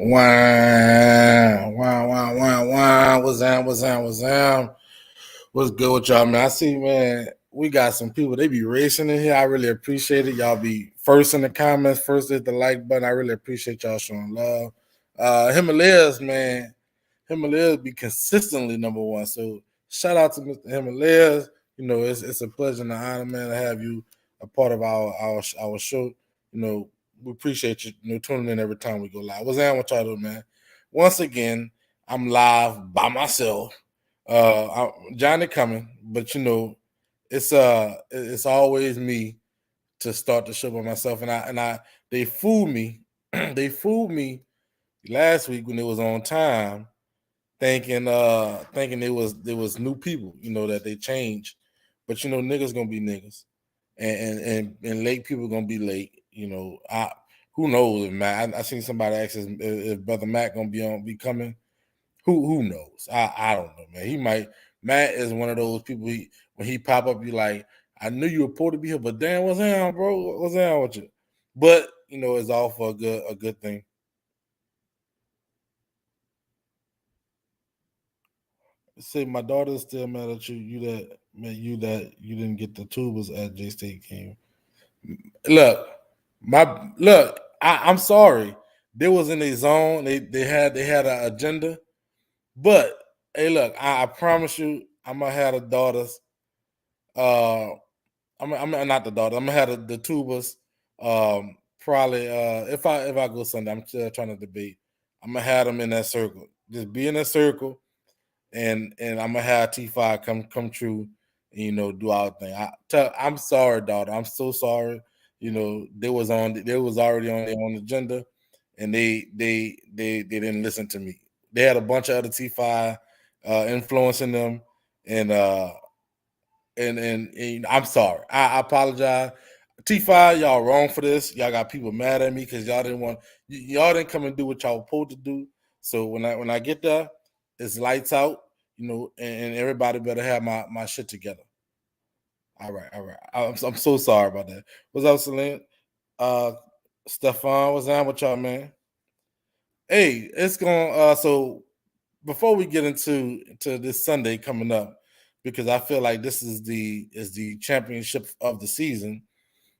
Wow. What's good with y'all, man? I see, man, we got some people. They be racing in here. I really appreciate it. Y'all be first in the comments, first hit the like button. I really appreciate y'all showing love. Himalayas, man. Himalayas be consistently number one. So shout out to Mr. Himalayas. You know, it's a pleasure and an honor, man, to have you a part of our show. You know, we appreciate you, tuning in every time we go live. What's that? What y'all do, man? Once again, I'm live by myself. Johnny coming, but it's always me to start the show by myself, and they fooled me. They fooled me last week when it was on time, thinking it was new people, that they changed, but niggas gonna be niggas, and late people gonna be late. Who knows if Matt? I seen somebody ask if Brother Matt gonna be coming. Who knows? I don't know, man. He might. Matt is one of those people. When he pop up, you like, I knew you were supposed to be here, but damn, what's down, bro? What's down with you? But it's all for a good thing. Say my daughter's still mad at you. You didn't get the tubers at J State game. Look, I'm sorry. They was in a zone. They had an agenda. But hey, look, I promise you, I'm gonna have the daughters. I'm not the daughter. I'm gonna have the tubers. Probably if I go Sunday, I'm still trying to debate. I'm gonna have them in that circle. Just be in that circle, and I'm gonna have T5 come true, and do our thing. I'm sorry, daughter. I'm so sorry. They was already on their own agenda, and they didn't listen to me. They had a bunch of other T5 influencing them, and I'm sorry. I apologize. T5, y'all wrong for this. Y'all got people mad at me because y'all didn't come and do what y'all were supposed to do. So when I get there, it's lights out, and everybody better have my shit together. All right. I'm so sorry about that. What's up, Celine? Stefan, what's down with y'all, man? Hey, it's going. So before we get into this Sunday coming up, because I feel like this is the championship of the season.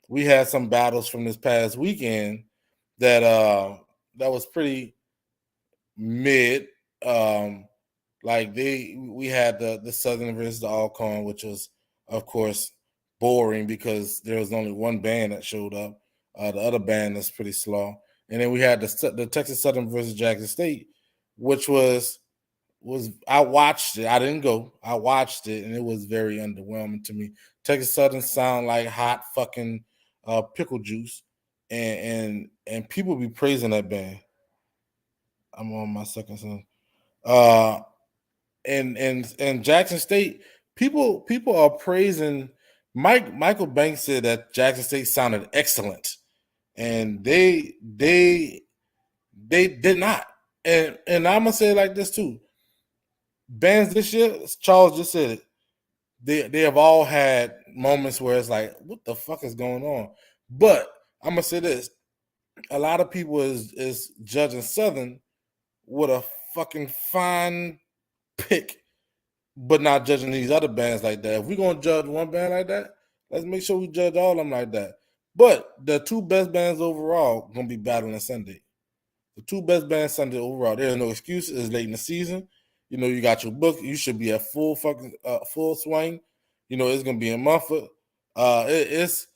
We had some battles from this past weekend that was pretty mid. Like we had the Southern versus the Alcorn, which was of course boring because there was only one band that showed up. The other band that's pretty slow, and then we had the Texas Southern versus Jackson State, which was I watched it. I didn't go. I watched it, and it was very underwhelming to me. Texas Southern sound like hot fucking pickle juice, and people be praising that band. I'm on my second song. And Jackson State, people are praising. Michael Banks said that Jackson State sounded excellent, and they They did not. And I'm gonna say it like this too. Bands this year, Charles just said it. They have all had moments where it's like, what the fuck is going on? But I'm gonna say this: a lot of people is judging Southern with a fucking fine pick, but not judging these other bands like that. If we're gonna judge one band like that, let's make sure we judge all of them like that. But the two best bands overall gonna be battling Sunday. The two best bands Sunday overall. There's no excuse. It's late in the season. You know, you got your book. You should be at full fucking full swing. You know, it's gonna be in Mumford. It's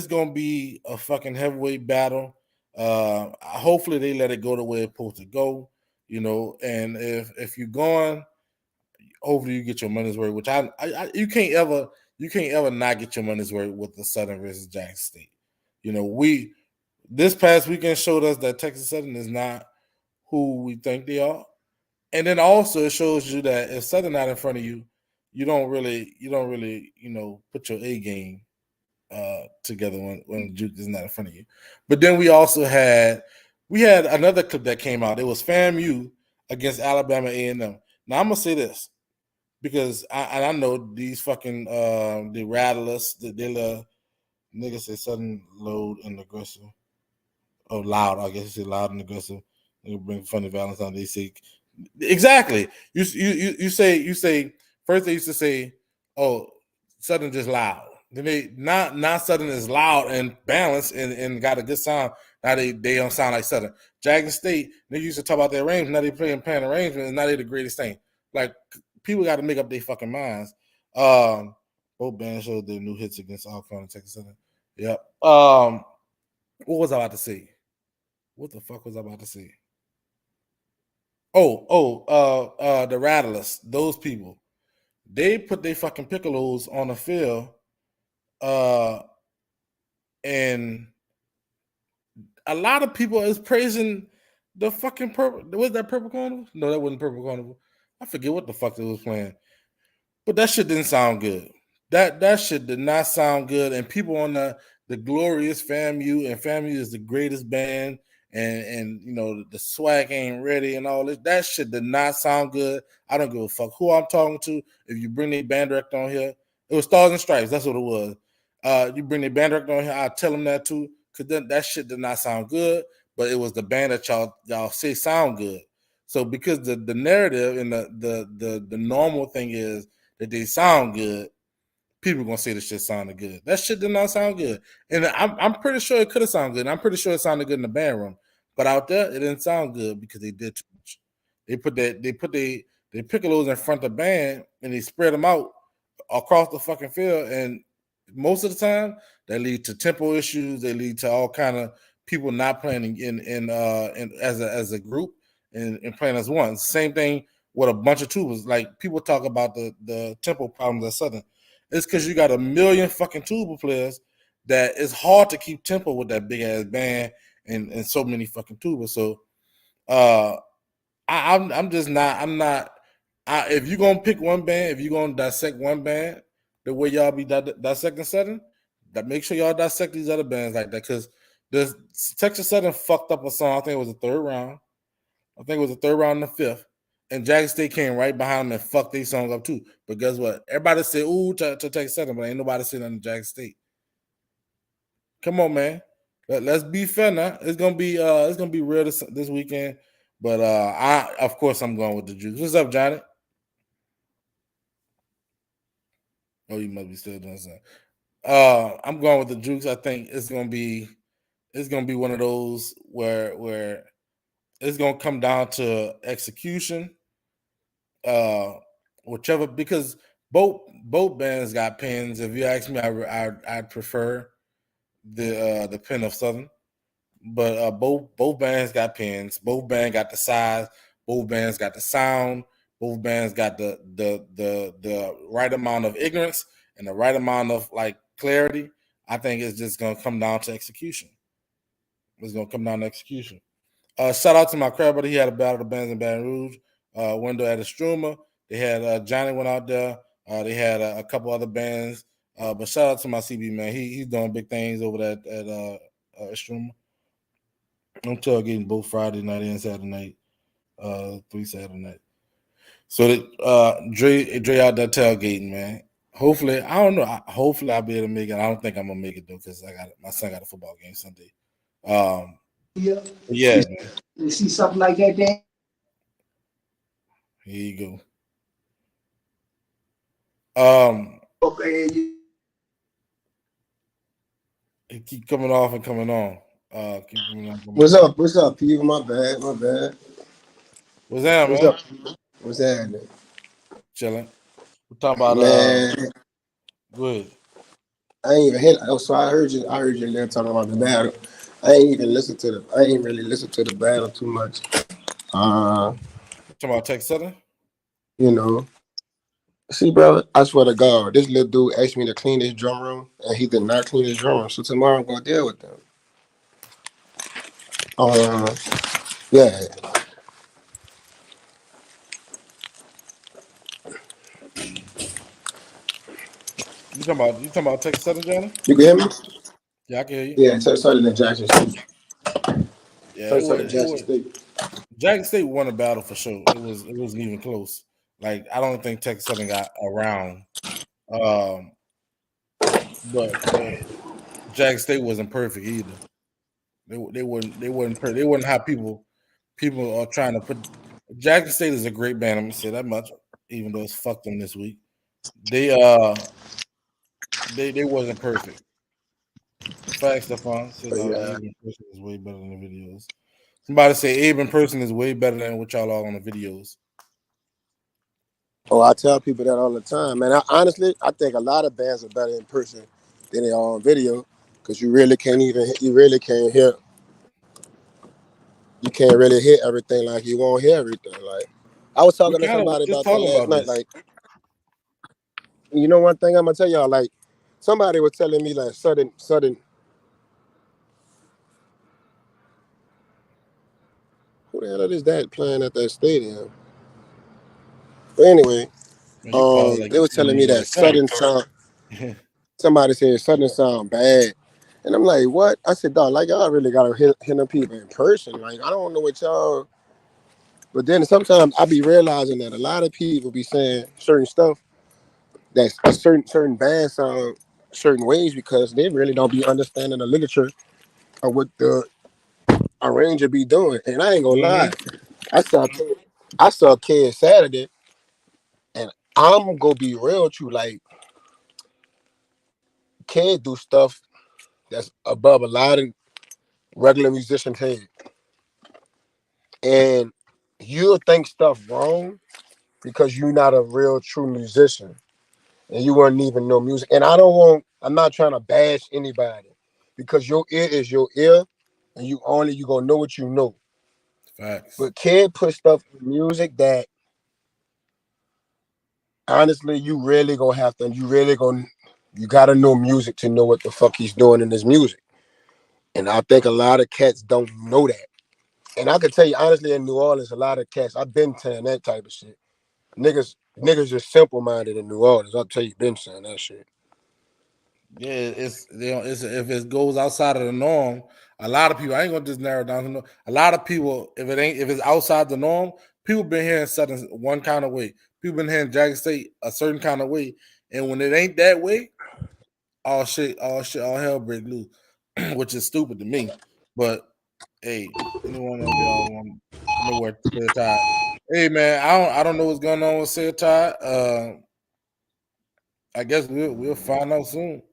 gonna be a fucking heavyweight battle. Hopefully they let it go the way it's supposed to go. You know, and if you're going, hopefully you get your money's worth. Which you can't ever not get your money's worth with the Southern versus Jackson State. You know, this past weekend showed us that Texas Southern is not who we think they are. And then also it shows you that if Southern not in front of you, you don't really, put your A game together when Duke is not in front of you. But then we had another clip that came out. It was FAMU against Alabama A&M. Now I'm gonna say this because I know these fucking the rattlers, the niggas say Southern load and aggressive. Oh, loud. I guess you say loud and aggressive. They bring funny Valentine. They say exactly. You say first they used to say, oh, Southern just loud. Then they not Southern is loud and balanced and got a good sound. Now they don't sound like Southern. Jackson State, they used to talk about their arrangement. Now they playing arrangement, and now they the greatest thing. Like people got to make up their fucking minds. Both bands showed their new hits against Alcorn and Texas Southern. Yep. What was I about to say? What the fuck was I about to say? The Rattlers, those people, they put their fucking piccolos on the field, and a lot of people is praising the fucking purple. Was that Purple Carnival? No, that wasn't Purple Carnival. I forget what the fuck they was playing, but that shit didn't sound good. That shit did not sound good, and people on the glorious FAMU, and FAMU is the greatest band, and the swag ain't ready and all this. That shit did not sound good. I don't give a fuck who I'm talking to. If you bring the band director on here, it was Stars and Stripes. That's what it was. You bring the band director on here, I'll tell them that too, because that shit did not sound good. But it was the band that y'all say sound good. So because the narrative and the normal thing is that they sound good, people gonna say the shit sounded good. That shit did not sound good, and I'm pretty sure it could have sounded good. And I'm pretty sure it sounded good in the band room, but out there it didn't sound good because they did too much. They put they piccolos in front of the band and they spread them out across the fucking field, and most of the time that lead to tempo issues. They lead to all kind of people not playing in as a group and playing as one. Same thing with a bunch of tubas. Like people talk about the tempo problems at Southern. It's because you got a million fucking tuba players that it's hard to keep tempo with that big ass band and so many fucking tubas. So I'm just not. I'm not. If you're gonna pick one band, if you're gonna dissect one band, the way y'all be dissecting Southern, that make sure y'all dissect these other bands like that. Because the Texas Southern fucked up a song. I think it was the third round. I think it was the third round and the fifth. And Jackson State came right behind them and fucked these songs up too. But guess what? Everybody said, ooh, to Texas Southern, but ain't nobody saying nothing to Jackson State. Come on, man. Let's be fair now. It's gonna be real this weekend. But of course I'm going with the Jukes. What's up, Johnny? Oh, you must be still doing something. I'm going with the Jukes. I think it's gonna be one of those where it's gonna come down to execution. Whichever, because both bands got pins. If you ask me, I'd prefer the pin of Southern, but both bands got pins. Both bands got the size. Both bands got the sound. Both bands got the right amount of ignorance and the right amount of like clarity. I think it's just gonna come down to execution. It's gonna come down to execution. Shout out to my crab buddy. He had a battle of the bands in Baton Rouge. Wendell had a Struma. They had Johnny went out there. They had a couple other bands. But shout out to my CB man. He's doing big things over there at Struma. I'm tailgating both Friday night and Saturday night. 3 Saturday night. So that Dre out there tailgating, man. Hopefully, I don't know. Hopefully, I'll be able to make it. I don't think I'm gonna make it though, because I got my son got a football game Sunday. Yeah. Yeah, man. You see something like that, Dan? Here you go. Okay. It keep coming off and coming on. Keep coming on, coming What's on. up? What's up, P? My bad. My bad. What's that, What's man? up? What's happening? Chilling. We're talking about Man, good. I ain't even hit. Oh, so I heard you. I heard you there talking about the battle. I ain't even listened to the. I ain't really listened to the battle too much. Uh, Talking about Tech Southern. you know. See, brother, I swear to God, this little dude asked me to clean his drum room, and he did not clean his drum room. So tomorrow I'm gonna deal with them. Yeah. You talking about Tech Southern, Johnny? You can hear me? Yeah, I can hear you. Yeah. Southern and Jackson State. Yeah, it was Southern it Jackson was State. Jackson State won a battle for sure. It wasn't even close. Like I don't think Texas Southern got around. Um, but Jackson State wasn't perfect either. They wouldn't have people are trying to put. Jackson State is a great band. I'm gonna say that much, even though it's fucked them this week. They they wasn't perfect. Facts, Stephon said But all the yeah. Abe in person is way better than the videos. Somebody say Abe in person is way better than what y'all are on the videos. Oh, I tell people that all the time, man. Honestly, I think a lot of bands are better in person than they are on video, because you really can't hear, you can't really hear everything like you won't hear everything. Like, I was We talking to kind of was somebody just about that talking last about night. this. Like, you know, one thing I'm gonna tell y'all, like, somebody was telling me like sudden. Who the hell is that playing at that stadium? But anyway, Man, you pause like they you was telling telling me me like that something. sudden sound. Somebody said sudden sound bad. And I'm like, what? I said, dog, like y'all really gotta hit them people in person. Like, I don't know what y'all. But then sometimes I be realizing that a lot of people be saying certain stuff that a certain bands sound certain ways because they really don't be understanding the literature of what the arranger be doing. And I ain't gonna lie, Hmm. I saw I saw Kid Saturday, and I'm gonna be real with you. Like, Kid do stuff that's above a lot of regular musicians' head, and you'll think stuff wrong because you're not a real true musician and you wouldn't even know music. And I'm not trying to bash anybody because your ear is your ear and you gonna know what you know. Facts. But Kid put stuff in music that honestly you gotta know music to know what the fuck he's doing in his music. And I think a lot of cats don't know that. And I can tell you honestly, in New Orleans, a lot of cats, I've been saying that type of shit. Niggas just simple minded in New Orleans. I'll tell you, been saying that shit. Yeah, it's if it goes outside of the norm, a lot of people. I ain't gonna just narrow it down to no. A lot of people, if it's outside the norm, people been hearing Southern one kind of way. People been hearing Jackson State a certain kind of way, and when it ain't that way, all hell break loose, which is stupid to me. But hey, anyone of y'all want to know where Say Tide? Hey man, I don't know what's going on with Say Tide. I guess we'll find out soon.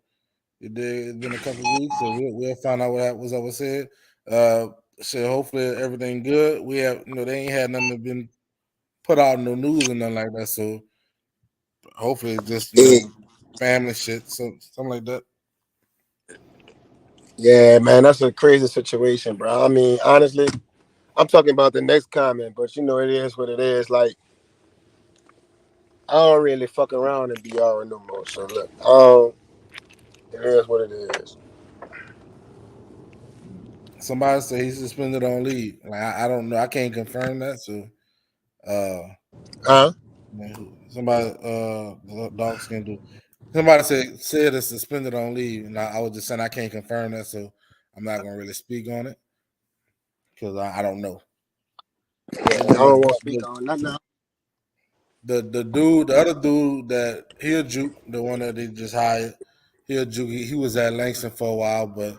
It's been a couple weeks, so we'll find out was up with said. Uh, so hopefully everything good. We have they ain't had nothing that been put out no news and nothing like that. So hopefully it's just Yeah, family shit, so something like that. yeah, man, that's a crazy situation, bro. I mean, honestly, I'm talking about the next comment, but you know, it is what it is. Like, I don't really fuck around and be all no more. So look, it is what it is. Somebody say he's suspended on leave. Like I don't know. I can't confirm that. So uh, Huh? somebody dog skin do. Somebody said it's suspended on leave, and I was just saying I can't confirm that, so I'm not gonna really speak on it. because I don't know. I And then don't want to speak on that now. the other dude that he a juke, the one that they just hired, he a juke. He was at Langston for a while, but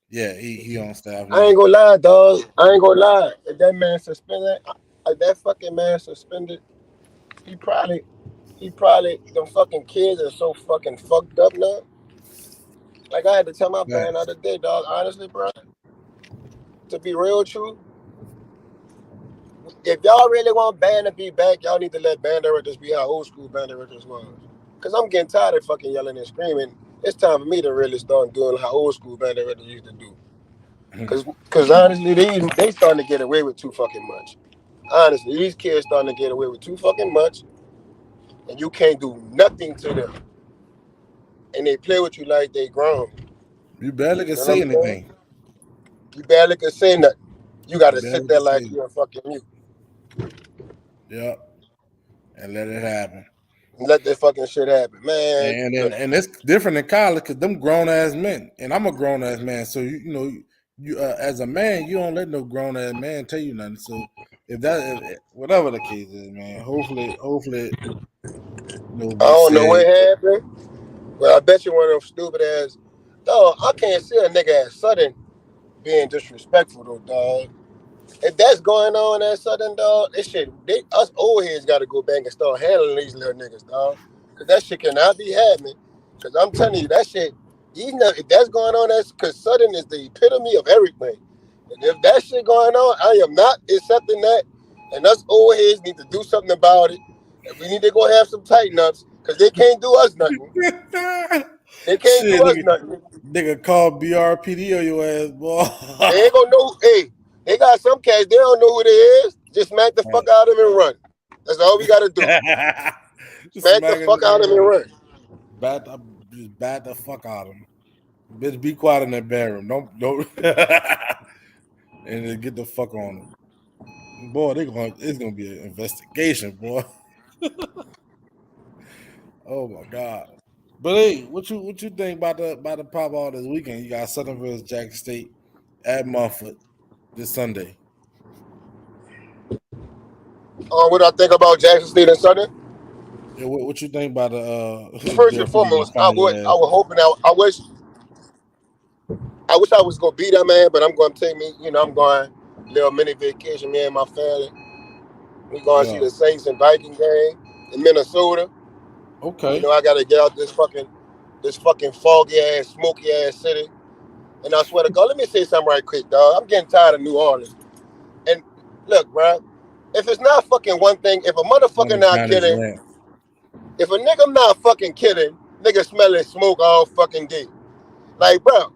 yeah, he on staff I now. ain't gonna lie, dog. I ain't gonna lie. If that man suspended, if that fucking man suspended, he probably, them fucking kids are so fucking fucked up now. Like I had to tell my parent the Facts. other day, dog. Honestly, bro, to be real true, if y'all really want band to be back, y'all need to let band directors be how old school band directors was. Cause I'm getting tired of fucking yelling and screaming. It's time for me to really start doing how old school band directors used to do. Cause honestly, they starting to get away with too fucking much. Honestly, these kids starting to get away with too fucking much, and you can't do nothing to them. And they play with you like they grown. You barely can You know what say I'm saying? anything. You barely can say nothing. You You gotta sit barely can there say like anything. you're a fucking mute. Yep, and let it happen. And let that fucking shit happen. Man, look, And it's different in college because them grown ass men, and I'm a grown ass man. So you know you as a man, you don't let no grown ass man tell you nothing. So if whatever the case is, man, hopefully I be don't know what said. happened, but I bet you one of them stupid ass. Dog, I can't see a nigga at Southern being disrespectful though, dog. If that's going on at Southern, dog, this shit, us old heads got to go back and start handling these little niggas, dog. Because that shit cannot be happening. Because I'm telling you, that shit, if that's going on, that's because Southern is the epitome of everything. And if that shit going on, I am not accepting that. And us old heads need to do something about it. And we need to go have some tighten ups because they can't do us nothing. They can't do Shit, us nothing. nigga call BRPD on your ass, boy. They ain't gonna know. Hey, they got some cats. They don't know who they is. Just smack the fuck out of them and run. That's all we gotta do. Smack the Smacking fuck out of them nigga and around. run. Just bat the fuck out of him. Bitch, be quiet in that bedroom. Don't and then get the fuck on him. Boy, it's gonna be an investigation, boy. Oh my god. But hey, what you think about the pop all this weekend? You got Southern vs. Jackson State at Mumford this Sunday. What I think about Jackson State and Southern? Yeah, what you think about the First and BRPD foremost, finding your I ass? was hoping I wish I was gonna beat that man, but I'm gonna take me. I'm going little mini vacation. Me and my family. We going to see Yeah. the Saints and Viking game in Minnesota. Okay. I gotta get out this fucking foggy ass, smoky ass city. And I swear to God, let me say something right quick, dog. I'm getting tired of New Orleans. And look, bro, if it's not fucking one thing, if a On motherfucker the not Johnny's kidding, rant. if a nigga not fucking kidding, nigga smelling smoke all fucking day. Like, bro,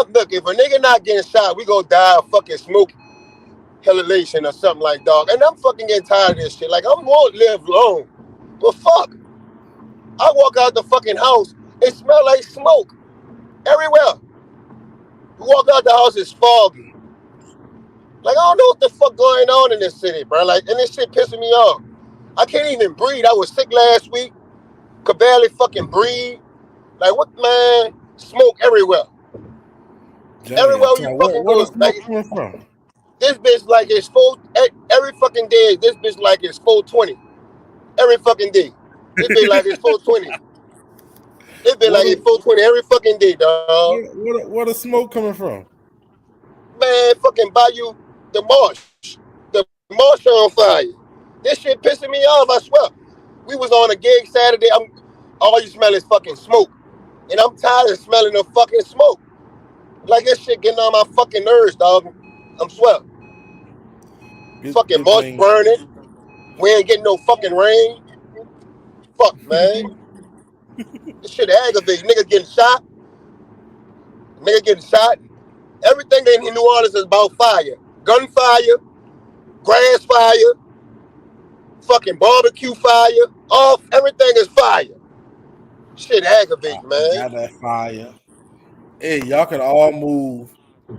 look, if a nigga not getting shot, we gonna die of fucking smoke hallucination or something like dog. And I'm fucking getting tired of this shit. Like, I won't live long. But fuck, I walk out the fucking house, it smell like smoke everywhere. You walk out the house, it's foggy. Like, I don't know what the fuck going on in this city, bro. Like, and this shit pissing me off. I can't even breathe. I was sick last week. Could barely fucking breathe. Like, what, man? Smoke everywhere. Johnny Everywhere got you time. fucking Where the go. Like, smoke coming from? this bitch like it's full, every fucking day, this bitch like it's 420. Every fucking day. This bitch like it's 420. This bitch Where like it's the 420 every fucking day, dog. where the smoke coming from? Man, fucking buy you the marsh. The marsh on fire. This shit pissing me off, I swear. We was on a gig Saturday. All you smell is fucking smoke. And I'm tired of smelling the fucking smoke. Like this shit getting on my fucking nerves, dog. I'm swear. Fucking Good marsh thing. burning. We ain't getting no fucking rain. Fuck, man. This shit aggravating. Niggas getting shot. Niggas getting shot. Everything in New Orleans is about fire. Gunfire, grass fire, fucking barbecue fire. Everything is fire. Shit aggravating, I got man. that fire. Hey, y'all can all move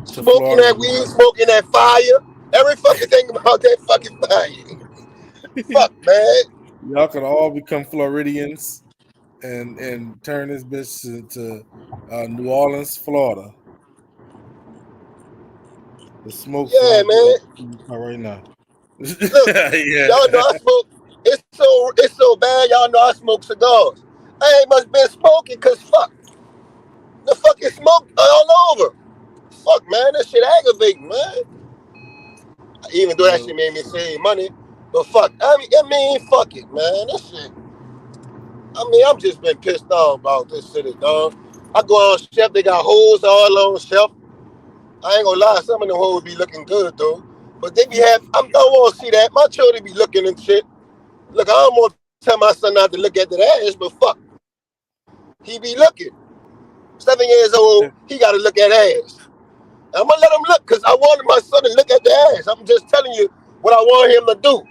to Smoking Florida that this weed, summer. smoking that fire. Every fucking thing about that fucking fire. Fuck, man. Y'all can all become Floridians and turn this bitch to New Orleans, Florida. The smoke Yeah, flying through man. the car right now. Look, y'all know Yeah. I smoke. It's so bad. Y'all know I smoke cigars. I ain't much been smoking because fuck the fucking smoke all over. Fuck man, that shit aggravating, man. Even though that Well, shit made me save money, but fuck, I mean, fuck it, man. That shit. I mean, I'm just been pissed off about this shit, dog. I go on shelf, they got holes all on shelf. I ain't gonna lie, some of them hoes be looking good though, but they be have. I don't want to see that. My children be looking and shit. Look, I don't want to tell my son not to look at that ass, but fuck, he be looking. 7 years old, he got to look at ass. I'm gonna let him look because I wanted my son to look at the ass. I'm just telling you what I want him to do.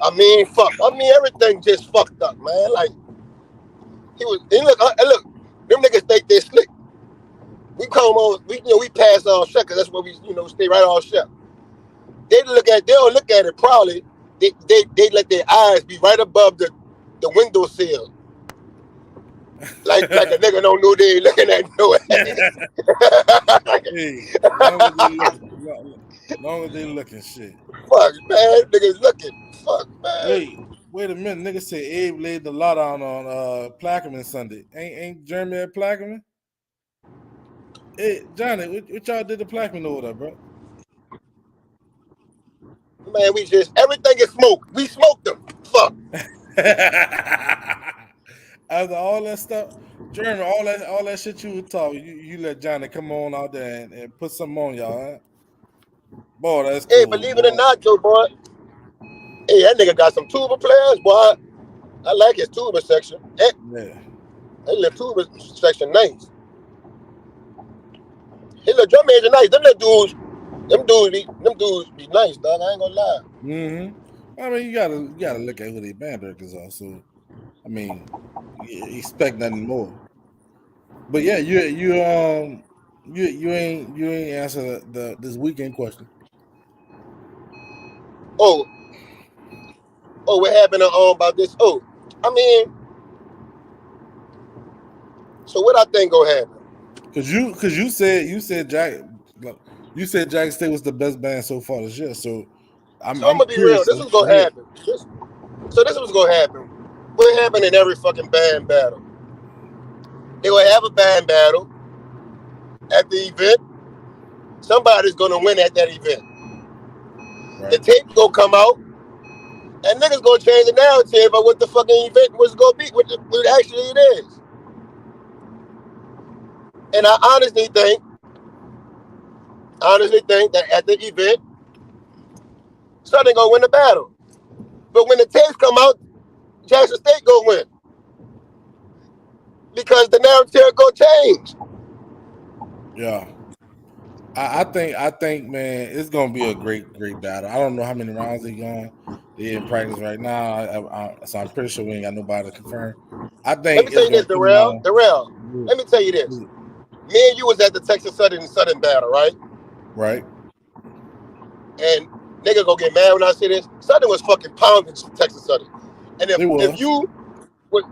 I mean, fuck. I mean, everything just fucked up, man. Like look, them niggas think they slick. We come on, we pass on shit because that's where we, stay right on shit. They don't look at it probably. They let their eyes be right above the windowsill. Like a nigga don't know they ain't looking at no ass. hey, long as they looking, long as they looking, shit. Fuck, man, niggas looking. Fuck, man. Wait a minute. Nigga said Abe laid the lot on Plaquemine Sunday. Ain't Jeremy at Plaquemine? Hey, Johnny, what y'all did to Plaquemine over there, bro? Man, we just everything is smoke. We smoked them. Fuck. After all that stuff, Jeremy, all that shit you were talking, you let Johnny come on out there and put something on y'all, huh? Boy, that's Hey, cool, believe it or boy. not, though, boy. Hey, that nigga got some tuba players, boy. I like his tuba section. Yeah. That little tuba section nice. His little drum major nice. Them dudes be nice, dog. I ain't gonna lie. I mean, you gotta look at who they band directors are. So, I mean, you expect nothing more. But yeah, you ain't answer this weekend question. Oh, what happened about this? Oh, I mean, so what I think gonna happen? Cause you said Jack State was the best band so far this year. So I'm So I'm I'm gonna be real. curious This to was gonna hear. happen. This was gonna happen. What happened in every fucking band battle? They gonna have a band battle at the event. Somebody's gonna win at that event. The Right. tape gonna come out, and niggas gonna change the narrative of what the fucking event was gonna be, what actually it is. And I honestly think that at the event, Southern gonna win the battle. But when the tapes come out, Jackson State gonna win because the narrative gonna change. Yeah. I think man, it's gonna be a great battle. I don't know how many rounds they going. They in practice right now. So I'm pretty sure we ain't got nobody to confirm. I Let think me tell it's you this, gonna come Darrell. down. Darrell, let me tell you this. Me and you was at the Texas Southern battle, right? Right. And nigga gonna get mad when I say this. Southern was fucking pounding Texas Southern. And if It if was. you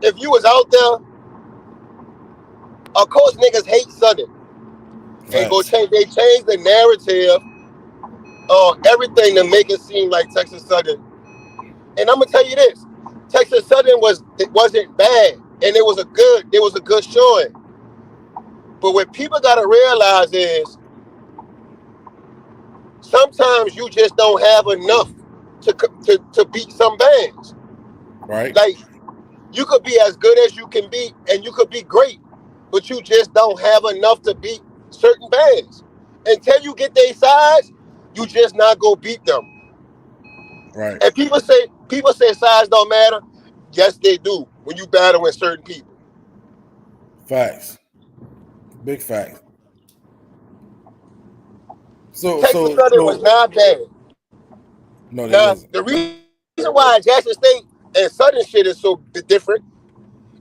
if you was out there, of course niggas hate Southern. And Facts. they changed the narrative on everything to make it seem like Texas Southern. And I'm gonna tell you this: Texas Southern wasn't bad, and it was a good showing. But what people gotta realize is sometimes you just don't have enough to beat some bands. Right. Like you could be as good as you can be, and you could be great, but you just don't have enough to beat certain bands. Until you get their size, you just not go beat them. Right. And people say size don't matter. Yes, they do when you battle with certain people. Facts. Big facts. So Texas so Southern was so not bad. no, they Now wasn't. the reason why Jackson State and Southern shit is so different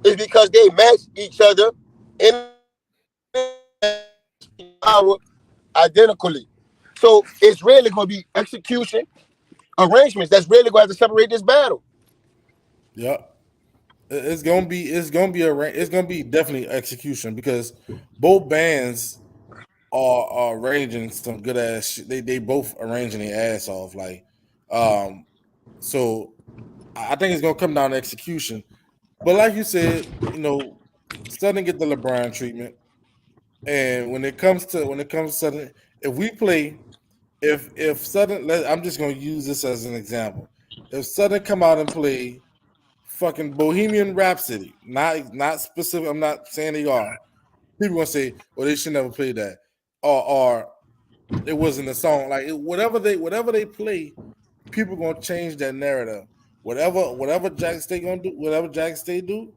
is because they match each other in power identically. So it's really going to be execution arrangements that's really going to have to separate this battle. Yep. It's gonna be definitely execution because both bands are arranging some good ass shit. They both arranging their ass off. Like, so I think it's gonna come down to execution. But like you said, Southern get the LeBron treatment. And when it comes to Southern, if we play, if Southern, I'm just gonna use this as an example. If Southern come out and play fucking Bohemian Rhapsody, not specific, I'm not saying they are. People gonna say, well, they should never play that, or it wasn't a song. Like whatever they play, people gonna change that narrative. Whatever Jack State gonna do, whatever Jack State do,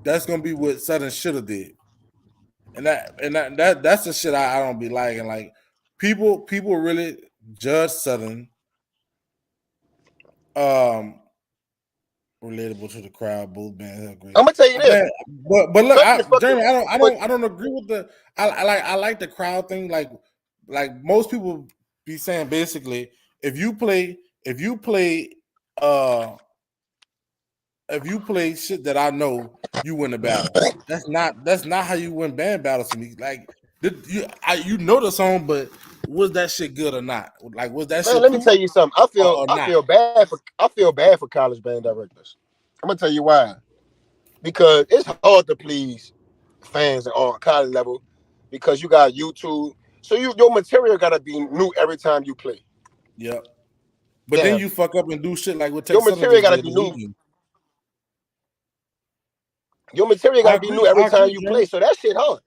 that's gonna be what Southern should have did. And that's the shit I don't be liking. Like people really judge Southern relatable to the crowd. Both bands are great. I'm gonna tell you this, but look, Jeremy, I don't agree with the. I like the crowd thing. Like most people be saying, basically, if you play shit that I know, you win the battle. That's not how you win band battles to me. Like you know the song, but was that shit good or not? Like was that shit? Let me tell you something. I feel bad for college band directors. I'm gonna tell you why. Because it's hard to please fans on college level because you got YouTube. So your material gotta be new every time you play. Yep. But then you fuck up and do shit like what your material gotta be new. Your material gotta be new every time you play. So that shit hard.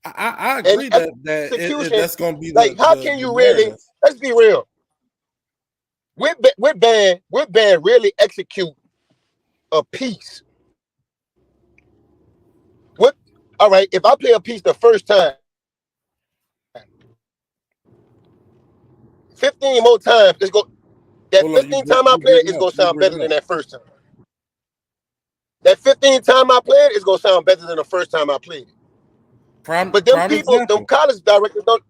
I agree that that's gonna be like how can you really? Let's be real. With band really execute a piece. What? All right. If I play a piece the first time, 15 more times, it's go. That 15th time I play it, it's gonna sound better than that first time. That 15th time I played, it's gonna sound better than the first time I played it. But them people, them college directors don't.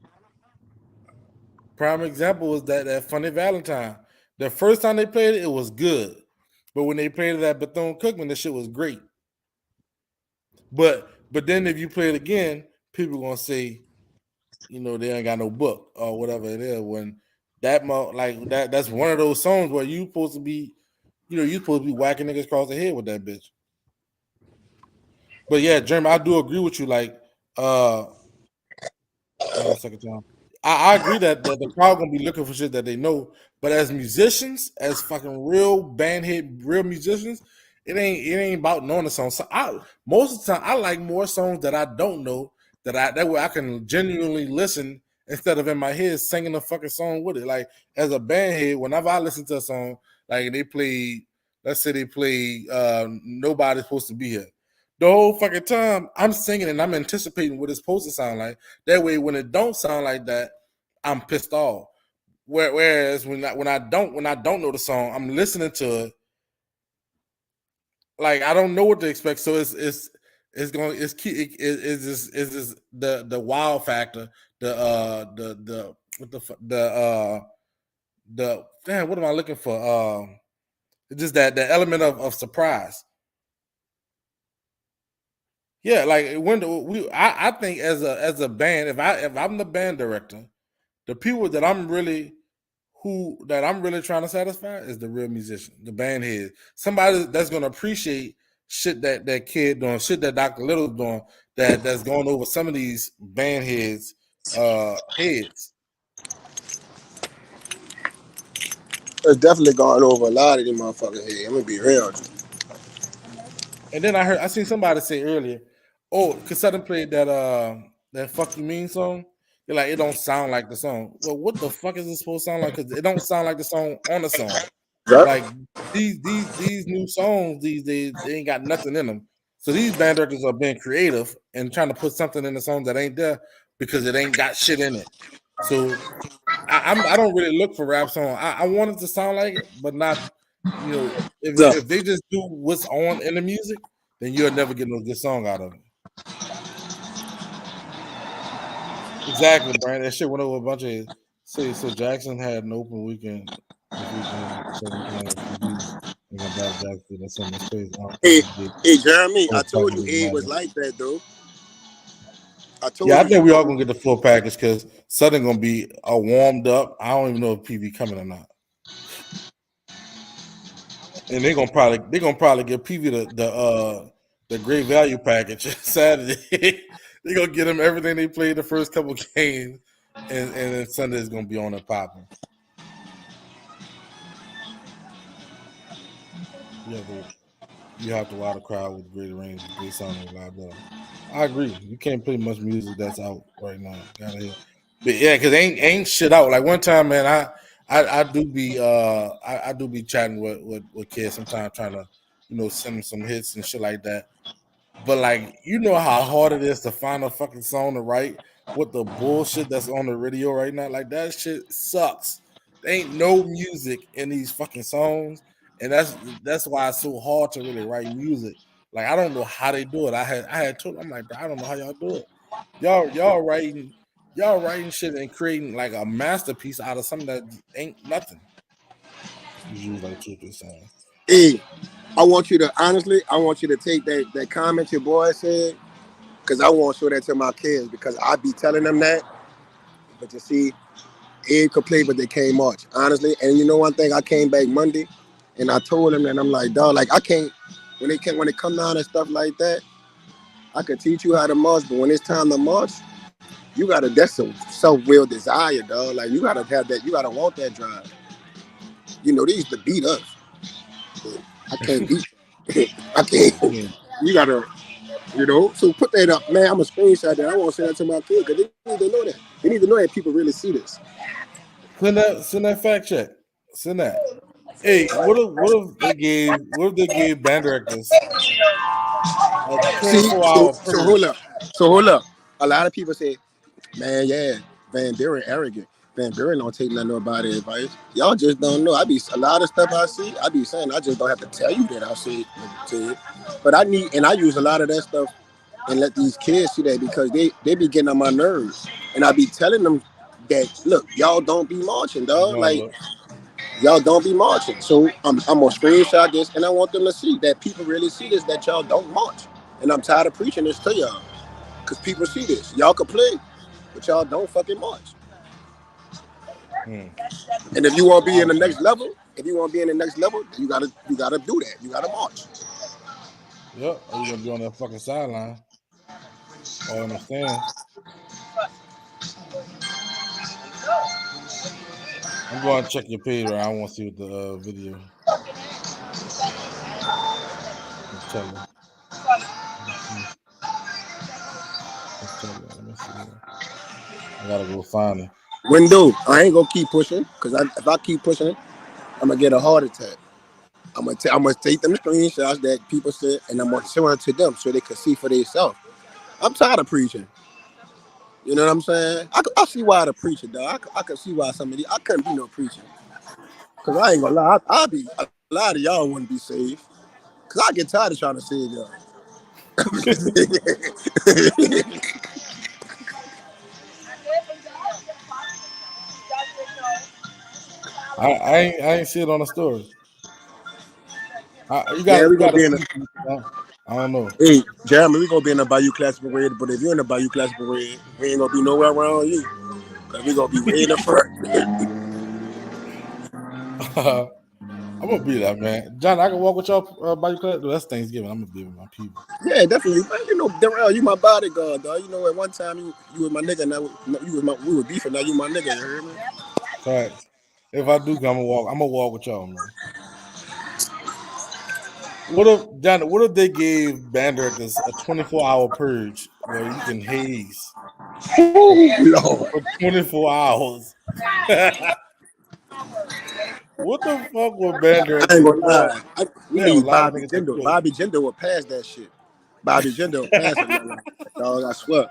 Prime example was that Funny Valentine. The first time they played it, it was good. But when they played it at Bethune-Cookman, the shit was great. But then if you play it again, people gonna say, they ain't got no book or whatever it is. When that's one of those songs where you supposed to be, you supposed to be whacking niggas across the head with that bitch. But yeah, Jeremy, I do agree with you. Like, second time. I agree that the crowd gonna be looking for shit that they know. But as musicians, as fucking real real musicians, it ain't about knowing the song. So most of the time I like more songs that I don't know that way I can genuinely listen instead of in my head singing the fucking song with it. Like as a band head, whenever I listen to a song, like they play, let's say they play Nobody's Supposed to Be Here. The whole fucking time I'm singing and I'm anticipating what it's supposed to sound like. That way, when it don't sound like that, I'm pissed off. Whereas when I don't know the song, I'm listening to it. Like I don't know what to expect, so it's just the wow factor, the damn, what am I looking for? It's just that the element of surprise. Yeah, like I think as a band, if I'm the band director, the people that I'm really trying to satisfy is the real musician, the band head, somebody that's gonna appreciate shit that kid doing, shit that Dr. Little's doing, that's going over some of these band heads heads. It's definitely going over a lot of them motherfuckers head. I'm gonna be real. And then I seen somebody say earlier, because Southern played that "Fuck You Mean" song. You're like, it don't sound like the song. Well, what the fuck is it supposed to sound like? Because it don't sound like the song on the song. Yep. Like these new songs these days, they ain't got nothing in them. So these band directors are being creative and trying to put something in the song that ain't there because it ain't got shit in it. So I don't really look for rap song. I want it to sound like it, but not. If they just do what's on in the music, then you'll never get no good song out of it. Exactly, Brian. That shit went over a bunch of. So Jackson had an open weekend this weekend, so we can have a few beats. We're gonna battle Jackson. That's something that's crazy. Hey, Jeremy, I told you it was like that though. I told Yeah, I you. think we all gonna get the full package because Southern gonna be warmed up. I don't even know if PV coming or not. And they're gonna probably give PV the great value package Saturday. They're gonna get them everything they played the first couple games, and then Sunday is gonna be on and popping. You have to wow the crowd with great range, great sound, and reliability. I agree. You can't play much music that's out right now. Gotta hear. But yeah, because ain't shit out. Like one time, man, I do be I do be chatting with kids sometimes trying to, send them some hits and shit like that. But like, you know how hard it is to find a fucking song to write with the bullshit that's on the radio right now. Like that shit sucks. There ain't no music in these fucking songs, and that's why it's so hard to really write music. Like I don't know how they do it. I had told I'm like, bro, I don't know how y'all do it. Y'all writing shit and creating like a masterpiece out of something that ain't nothing. You use like 2 or 3 songs. Hey, I want you to take that comment your boy said, because I want to show that to my kids because I be telling them that. But you see, it could play, but they can't march. Honestly, and you know one thing, I came back Monday, and I told them that I'm like, dog, like I can't when it come down and stuff like that, I could teach you how to march, but when it's time to march, that's a self-will desire, dog. Like you gotta have that, you gotta want that drive. They used to beat us, but I can't beat. I can't. Yeah. You gotta. So put that up, man. I'm a screenshot that. I want to send that to my kids because they need to know that. They need to know that people really see this. Send that fact check. Send that. Hey, what if they gave band directors a See, 24-hour so hold purge? up. So hold up. A lot of people say, man, yeah, Van Buren arrogant. Van Buren don't take nobody's advice. Y'all just don't know. A lot of stuff I see. I be saying I just don't have to tell you that I see it. But I use a lot of that stuff and let these kids see that because they be getting on my nerves. And I be telling them that look, y'all don't be marching, dog. Like No, y'all don't be marching. So I'm gonna screenshot this and I want them to see that people really see this, that y'all don't march. And I'm tired of preaching this to y'all. Cause people see this. Y'all can play, but y'all don't fucking march. hmm. And if you want to be in the Okay. next level, you gotta do that. You gotta march. Yep. Or you gonna be on that fucking sideline or in the stands. I'm going to check your page right. I want to see what the video. Let's tell you. Let's tell you. Let me see here. I gotta go find it. Window. I ain't gonna keep pushing, cause if I keep pushing it, I'm gonna get a heart attack. I'm gonna take them screenshots that people said, and I'm gonna show it to them so they can see for themselves. I'm tired of preaching. You know what I'm saying? I see why the preacher, dog. I can see why some of these. I couldn't be no preacher. Cause I ain't gonna lie. A lot of y'all wouldn't be saved. Cause I get tired of trying to save y'all. I ain't see it on the story. You Yeah, got we you got gonna to be in see. I don't know. Hey, Jeremy, we gonna be in the Bayou Classic Parade, but if you're in the Bayou Classic Parade, we ain't gonna be nowhere around you. Cause we gonna be way in the front. I'm gonna be that man, John. I can walk with y'all by your class. That's Thanksgiving. I'm gonna be with my people. Yeah, definitely. Man, Darrell, you my bodyguard, dog. At one time you was my nigga, now we were beefing, now you my nigga, you heard me? Facts. If I do, I'm gonna walk with y'all, man. What if John? What if they gave band directors a 24-hour purge where you can haze Lord. for 24 hours? What the fuck would band I ain't directors, gonna boy? lie. We They have a need lot of Bobby niggas to Jinder. quit. Bobby Jinder will pass that shit. Bobby Jinder will pass it, man. Dog, I swear.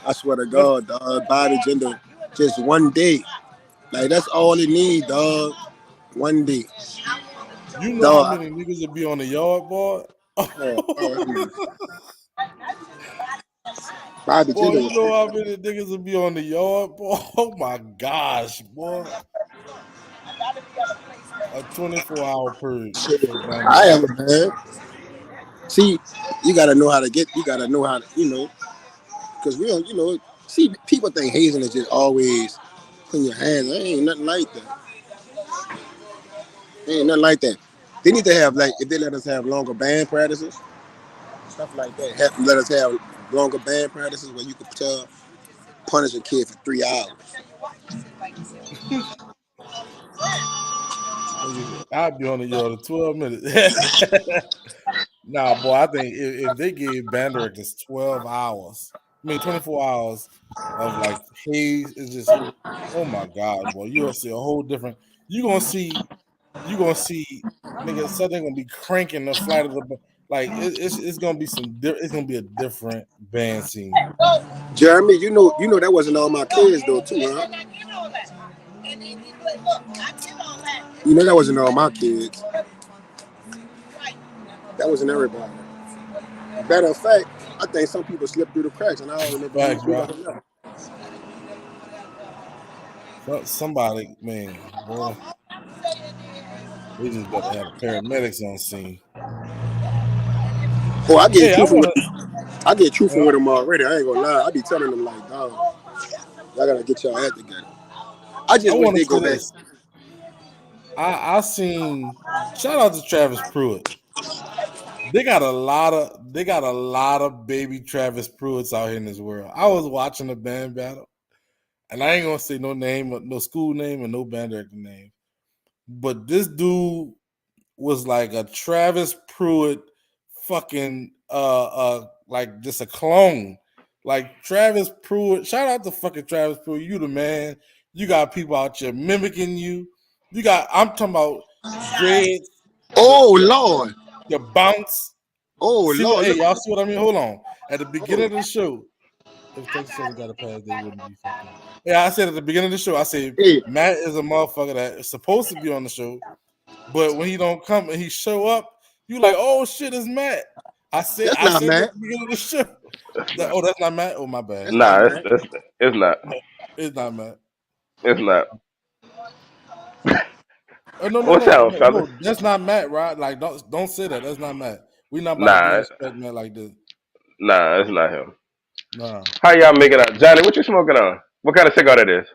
I swear to But God, dog. Bobby Jinder, just one day. Like, that's all it need, dog. One day. you know how Dog, many niggas would be on the yard, boy? oh, Bobby Boy, Jinder you will know pass how that. many niggas would be on the yard, boy? Oh my gosh, boy. A 24-hour purge Shit. for band I directors. am, man. See, you gotta know how to get. You gotta know how to. because we don't, see, people think hazing is just always putting your hands. Ain't nothing like that. Ain't nothing like that. They need to have if they let us have longer band practices, stuff like that. Let us have longer band practices where you could punish a kid for 3 hours. I'd be on the 12 minutes. Nah, boy, I think if they gave band directors 12 hours, 24 hours of like haze, it's just, oh my God, boy, you'll see a whole different, you're gonna see, nigga, something gonna be cranking the flight of the, like, it's gonna be it's gonna be a different band scene. Jeremy, that wasn't all my kids though too, huh? That wasn't all my kids. That wasn't everybody. Matter of fact, I think some people slipped through the cracks, and I don't remember Facts, who bro. that was. Somebody, man, boy, they just better have the paramedics on scene. Oh, I get Hey, I truthful wanna, with them already. I ain't gonna lie. I be telling them like, dog, y'all gotta get y'all head together. I I just wish wanna they say go back. this. I seen, shout out to Travis Pruitt. They got a lot of baby Travis Pruitts out here in this world. I was watching the band battle, and I ain't gonna say no name, no school name, or no band director name. But this dude was like a Travis Pruitt fucking like just a clone. Like Travis Pruitt, shout out to fucking Travis Pruitt. You the man. You got people out here mimicking you. I'm talking about dreads, Oh Lord. the bounce. Oh See what? Lord. Hey, Look. y'all see what I mean? Hold on. At the beginning of the show, if Texas hasn't got a pass, they wouldn't be fucked up. Yeah, I said at the beginning of the show, I said Hey, Matt is a motherfucker that is supposed to be on the show, but when he don't come and he show up, you like, oh shit, it's Matt. I said that's not that at Matt. the beginning of the show. That's not. That's not Matt. Oh, my bad. That's not Nah, Matt. it's not. No, it's not Matt. It's not. Oh, no, no, What's no, up, no, fellas? no. That's not Matt, right? Like, don't say that. That's not Matt. We're not about to Nah, disrespect Matt like this. nah, it's not him. Nah. How y'all making out, Johnny? What you smoking on? What kind of cigar that is?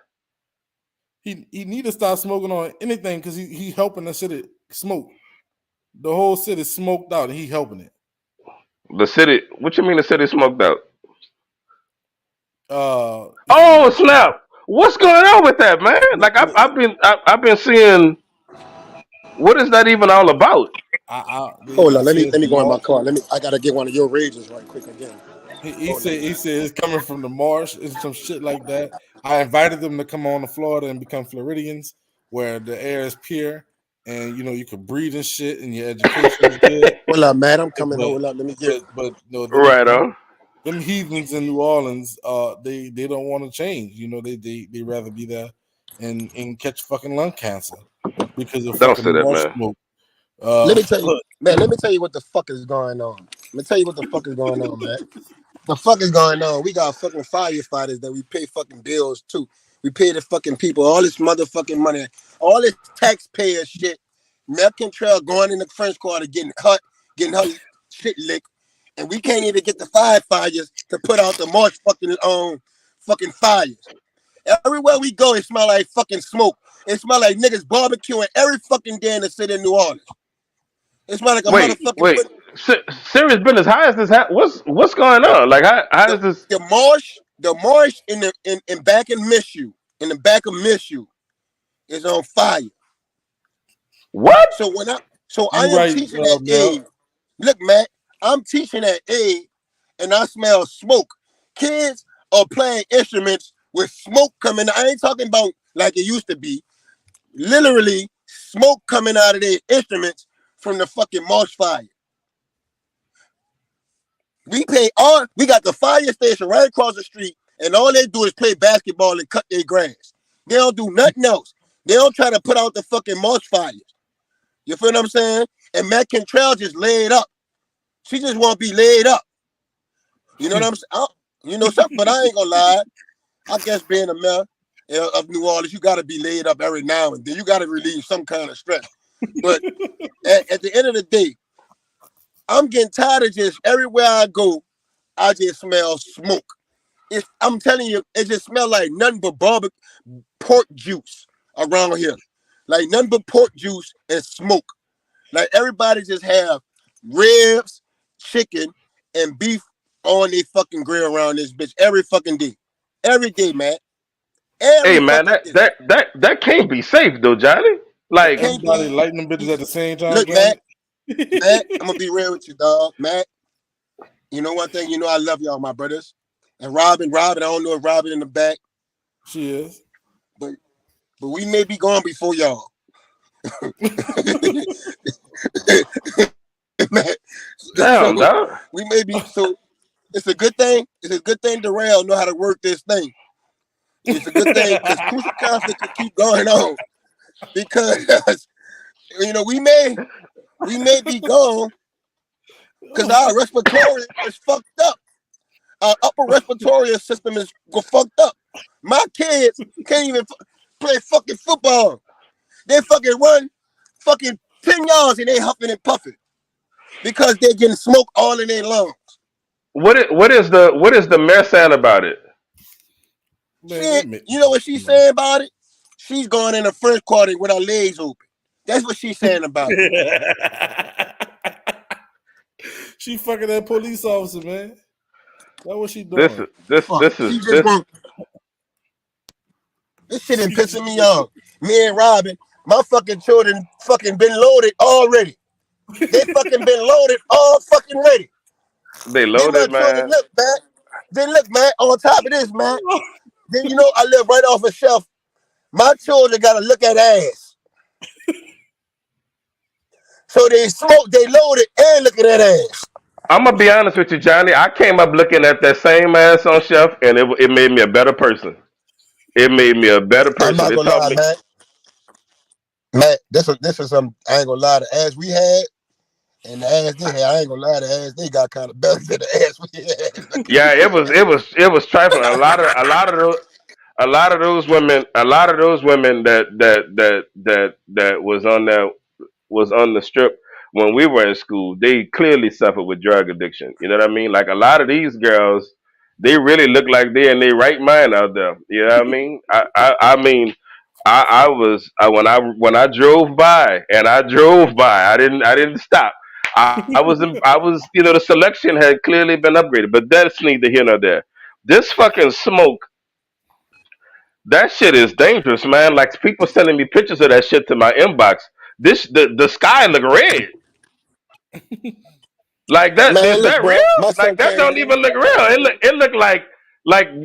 He need to start smoking on anything because he helping the city smoke. The whole city smoked out and he helping it. The city. What you mean the city smoked out? If Oh you snap! What's going on with that, man? look, Like I've been seeing. What is that even all about? Hold they on. Let say me it's let me the go in my marsh. car. I gotta get one of your rages right quick again. Hold on. He said it's coming from the marsh and some shit like that. I invited them to come on to Florida and become Floridians, where the air is pure and you can breathe and shit and your education is good. Hold up, Matt. I'm coming. But Hold up. Let me get. no, Right on. them heathens in New Orleans, they don't want to change. They rather be there and catch fucking lung cancer because of Don't say fucking that, marsh man. smoke. Let me tell you, man. Let me tell you what the fuck is going on. Let me tell you what the fuck is going on, man. The fuck is going on? We got fucking firefighters that we pay fucking bills to. We pay the fucking people all this motherfucking money, all this taxpayer shit. Mel Trail going in the French Quarter getting her shit licked, and we can't even get the firefighters to put out the marsh fucking fires. Everywhere we go, it smell like fucking smoke. It smell like niggas barbecuing every fucking day in the city of New Orleans. It smell like a motherfucking Wait. Serious business. How is this? What's going on? Like how the is this? the marsh in back in Mishu, in the back of Mishu, is on fire. What? So I you am right, teaching at A. Mel. Look, Matt, I'm teaching at A, and I smell smoke. Kids are playing instruments with smoke coming. I ain't talking about like it used to be. Literally, smoke coming out of their instruments from the fucking marsh fire. We got the fire station right across the street, and all they do is play basketball and cut their grass. They don't do nothing else. They don't try to put out the fucking marsh fires. You feel what I'm saying? And Matt Cantrell just laid up. She just want to be laid up. You know what I'm saying? Something, but I ain't gonna lie. I guess being a mayor of New Orleans, you got to be laid up every now and then. You got to relieve some kind of stress. But at the end of the day, I'm getting tired of just everywhere I go, I just smell smoke. I'm telling you, it just smell like nothing but barbecue pork juice around here. Like nothing but pork juice and smoke. Like everybody just have ribs, chicken, and beef on their fucking grill around this bitch every fucking day. Every day, man. Hey Every man, fucking that day. that that that can't be safe though, Johnny. It Like, can't Everybody be. lighting them bitches at the same time, Look, Johnny. Matt, I'm gonna be real with you, dog. Matt, you know one thing, you know I love y'all, my brothers. And Robin, I don't know if Robin in the back, She is. but we may be gone before y'all. Matt, so damn, dog. we may be so it's a good thing. It's a good thing Darrell know how to work this thing. It's a good thing because crucial conflict can keep going on because we may be gone because our respiratory is fucked up. Our upper respiratory system is fucked up. My kids can't even play fucking football. They fucking run fucking 10 yards and they huffing and puffing because they're getting smoke all in their lungs. What is the mayor saying about it? Man, they Shit, make you know what she's man. saying about it? She's going in the first quarter with her legs open. That's what she's saying about it. She fucking that police officer, man. That's what she This doing. is this Fuck. this is She just this. want this shit is pissing me off. Me and Robin, my fucking children fucking been loaded already. They fucking been loaded all fucking ready. They Then my loaded, children man. look, man. Then look, man, on top of this, man. Then you know I live right off a shelf. My children gotta look at ass. So they smoke, they loaded and look at that ass. I'm gonna be honest with you, Johnny. I came up looking at that same ass on shelf, and it made me a better person. It made me a better I'm person. not It gonna taught lie, me. man. Man, this is some I ain't gonna lie, the ass we had and the ass they had, I ain't gonna lie, the ass they got kind of better than the ass we Yeah, it was trifling. A lot of those women that was on the strip when we were in school, they clearly suffered with drug addiction. You know what I mean? Like a lot of these girls, they really look like they're in their right mind out there. You know what I mean? When I drove by, and I drove by, I didn't stop. The selection had clearly been upgraded, but that's neither here nor there. This fucking smoke, that shit is dangerous, man. Like people sending me pictures of that shit to my inbox. The sky look red. Like that Man, is look, that bro, real? my Like son that came don't home. even look real. It look like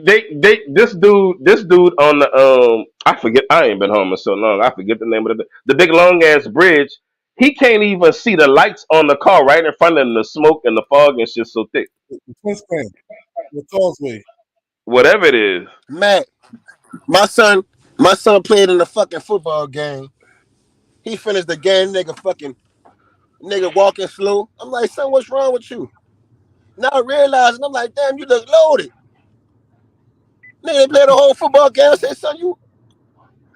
they this dude on the I forget, I ain't been home in so long. I forget the name of the big long ass bridge. He can't even see the lights on the car right in front of him. The smoke and the fog and shit so thick. The Twins fan, the causeway. Whatever it is. Man, my son, my son played in a fucking football game. He finished the game, nigga walking slow. I'm like, son, what's wrong with you? Now I realizing, I'm like, damn, you look loaded. Nigga, they played the whole football game. I said, son, you.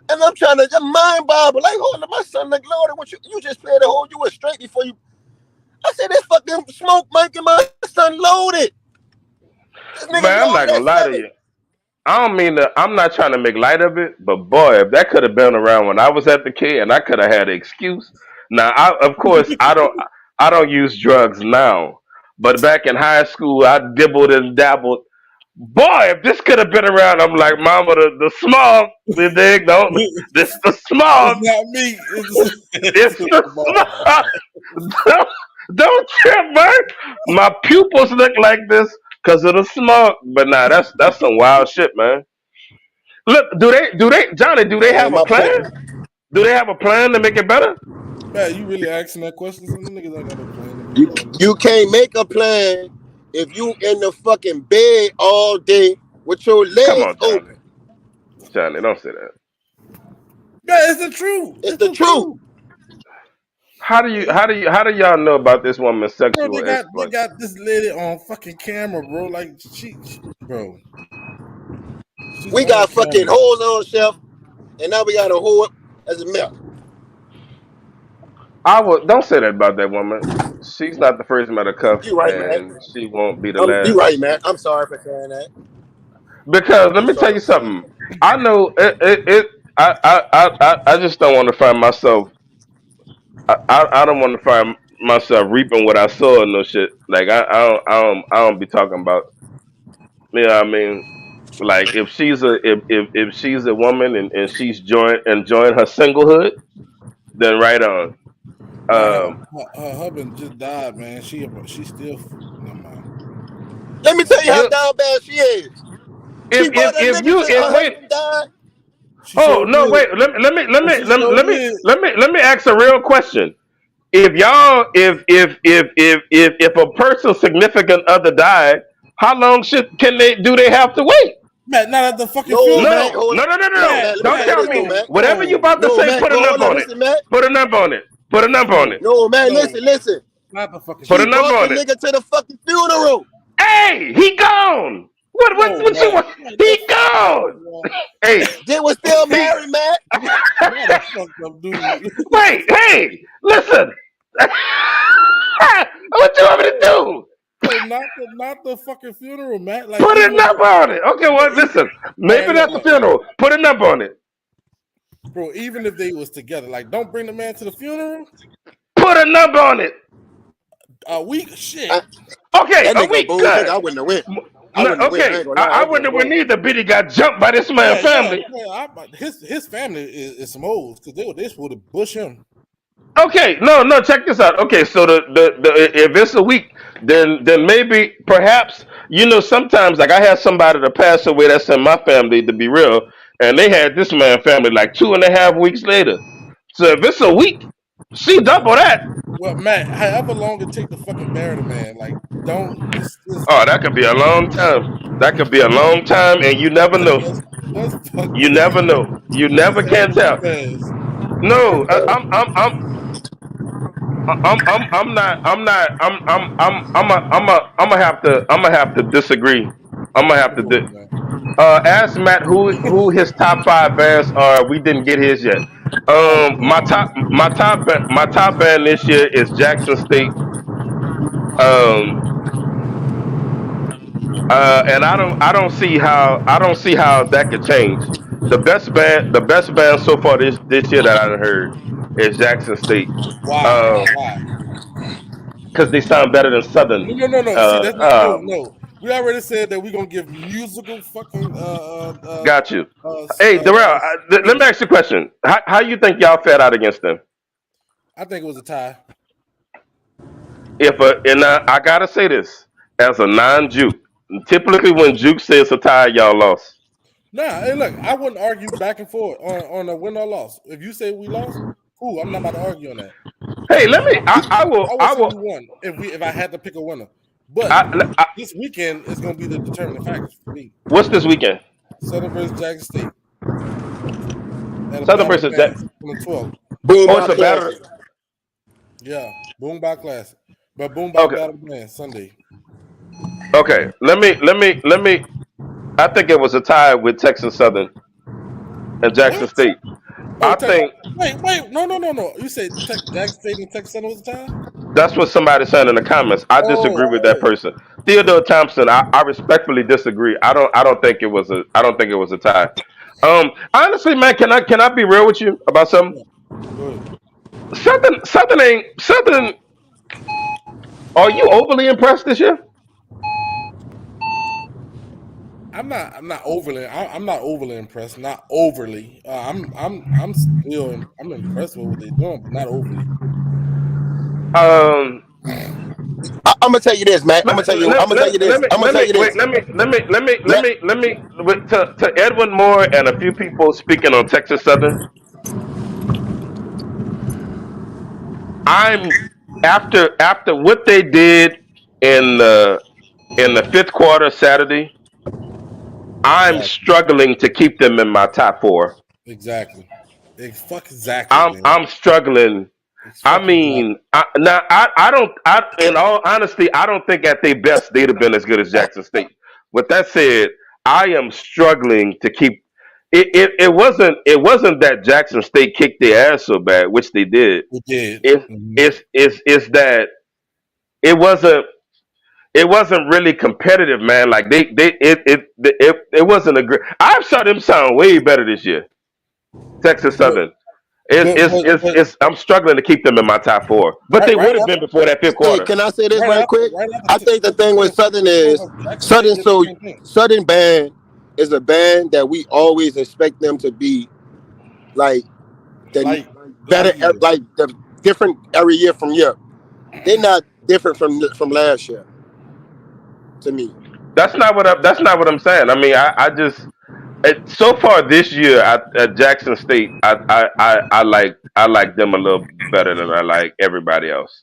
And I'm trying to just mind bobble. Like, hold on, my son look loaded. What you just played the whole, you were straight before you. I said, this fucking smoke making my son loaded. This nigga Man, I'm not loaded gonna at lie to 7. you. I don't mean to. I'm not trying to make light of it, but boy, if that could have been around when I was at the kid, and I could have had an excuse. Now, of course, I don't use drugs now, but back in high school, I dibbled and dabbled. Boy, if this could have been around, I'm like, Mama, the smog. You dig? Don't this the It's smog? not me. It's It's the the ball. smog. Don't trip, man. My pupils look like this because of the smog. But nah, that's some wild shit, man. Look, do they, Johnny? Do they Man, have a my plan? point. Do they have a plan to make it better? Man, you really asking that question? Some niggas ain't got no plan to make You it better. you can't make a plan if you in the fucking bed all day with your Come legs on, Johnny. open. Johnny, don't say that. Man, it's the truth. It's It's the the truth. truth. How do y'all know about this woman's Bro, sexual they exploits? got this lady on fucking camera, bro. Like bro, she's We on got fucking camera. holes on the shelf, and now we got a hole as a milk. I would don't say that about that woman. She's not the first met a cuff, You right, man. and she won't be the You right, last. man. I'm sorry for saying that. because let That's me what tell you I'm saying. something. I know it I just don't want to find myself. I don't want to find myself reaping what I sow and no shit. Like I don't be talking about. You know what I mean? Like if she's a woman and she's enjoying her singlehood, then right on. Man, Um, her husband just died, man. She still never mind. Let me Never tell you mind. how you down bad she is. if She brought a if nigga you to if her wait. husband died. She Oh sure no! did. Wait. She sure did. Let me ask a real question. If y'all if a person's significant other died, how long should can they do they have to wait? Matt, not at the fucking No, Mac, funeral. No, hold no, on. no, no, no, No, no. Matt, let me Don't tell you tell this me though, No, Mac. whatever you no, about to No, say. Mac, Put a but hold number on, on it. listen, Mac. Put a number on it. Put a number on no, it. No, Mac, no. listen. Not the fucking Put She a funeral. number brought the on it. nigga to the fucking funeral. Hey, he gone. No, What you Matt. want? Matt, you're He fucked up, gone. bro. Hey, They was still he. married, Mac. Matt a fucked up dude. Wait, hey, listen. What you want me to do? No, not the fucking funeral, Matt. Like Put a even if number on it. Okay, well, listen. all right, Maybe not the look, funeral. Put a number on it. bro. Even if they was together, like don't bring the man to the funeral. Put a number on it. A week, shit. I, Okay, that a nigga a week. bold nigga. Good. I wouldn't have went. I No, wouldn't have went. I okay, ain't gonna lie. I That boy wouldn't when bold. neither Biddy got jumped by this man's Yeah. family. His family is some hoes because they would have bush him. Okay, no, no, check this out. Okay, so the if it's a week, then maybe perhaps sometimes like I had somebody to pass away that's in my family to be real, and they had this man family like 2.5 weeks later. So if it's a week, she double that. Well, Matt, however long it take to fucking bury the man, like don't it's Oh, that could be a long time. That could be a long time, and you never know. that's fucked You up. never know. You This never can happened too tell. fast. No, I'm not I'm gonna have to disagree. I'm gonna have Come to on, man. ask Matt who his top five bands are. We didn't get his yet. All right, man. My top band this year is Jackson State. Um, and I don't see how that could change. The best band so far this year that I've heard is Jackson State. Why? Um, Why? because they sound better than Southern. No. See, Uh, that's not uh, no. We already said that we're gonna give musical fucking got you. Hey, Darrell, let me rating. ask you a question. How you think y'all fared out against them? I think it was a tie. I gotta say this as a non-Juke. Typically, when Juke says a tie, y'all lost. Nah, hey, look, I wouldn't argue back and forth on a win or loss. If you say we lost, cool. I'm not about to argue on that. Hey, let me. I would say we won if I had to pick a winner. But I, this weekend is going to be the determining factor for me. what's this weekend? Southern versus Jackson State at a Southern battle versus of Jack. bands on the 12th. Boom Oh, it's by a battle. classic. Yeah, Boom by Classic, but Boom by Okay, Battle of Bands Sunday. okay. Let me. I think it was a tie with Texas Southern and Jackson What? State. Oh, I think wait, no. You said Jackson State and Texas Southern was a tie? that's what somebody said in the comments. I disagree with that Oh, person. Theodore Thompson, I respectfully disagree. I don't think it was a tie. Honestly, man, can I be real with you about something? yeah. Go ahead. Southern. Are you overly impressed this year? I'm not overly. I'm not overly impressed. Not overly. I'm impressed with what they're doing, but not overly. Um, I'm gonna tell you this, Mac. I'm gonna tell you. I'm gonna tell you this. I'm gonna let tell me you wait. this. Let me to Edwin Moore and a few people speaking on Texas Southern. I'm after what they did in the fifth quarter Saturday. I'm Exactly. struggling to keep them in my top four. Exactly. Fuck exactly, man. I'm struggling. It's I fuck mean, exactly. I don't. In all honesty, I don't think at their best they'd have been as good as Jackson State. With that said, I am struggling to keep. It wasn't that Jackson State kicked their ass so bad, which they did. We did. It Mhm. it's that it wasn't it wasn't really competitive, man. Like it wasn't a great. I saw them sound way better this year. Texas But Southern. It's I'm struggling to keep them in my top four, but they right would have been before that fifth Hey, quarter. can I say this right quick? right I after think the thing with Southern is Jackson State did the same thing. Southern band is a band that we always expect them to be like the Like better, years. like the different every year from year. They're not different from last year to me. That's not what I'm saying. I mean, I just so far this year at Jackson State, I like them a little better than I like everybody else.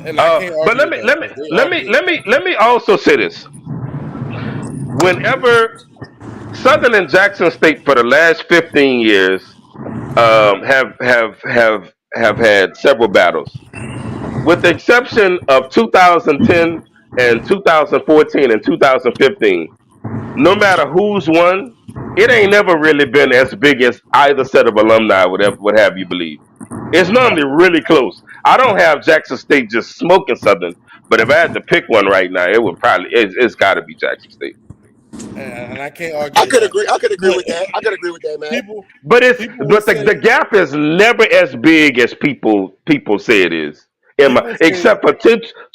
And I can't But argue with that because they are good. let me also say this: whenever Southern and Jackson State for the last 15 years have had several battles, with the exception of 2010 and 2014 and 2015. No matter who's won, it ain't never really been as big as either set of alumni would have you believe. It's normally really close. I don't have Jackson State just smoking Southern, but if I had to pick one right now, it would probably it's got to be Jackson State. And I can't argue with that. I could agree But with that. I could agree with that, man. people people will But say the gap is never as big as people say it is. people say Except for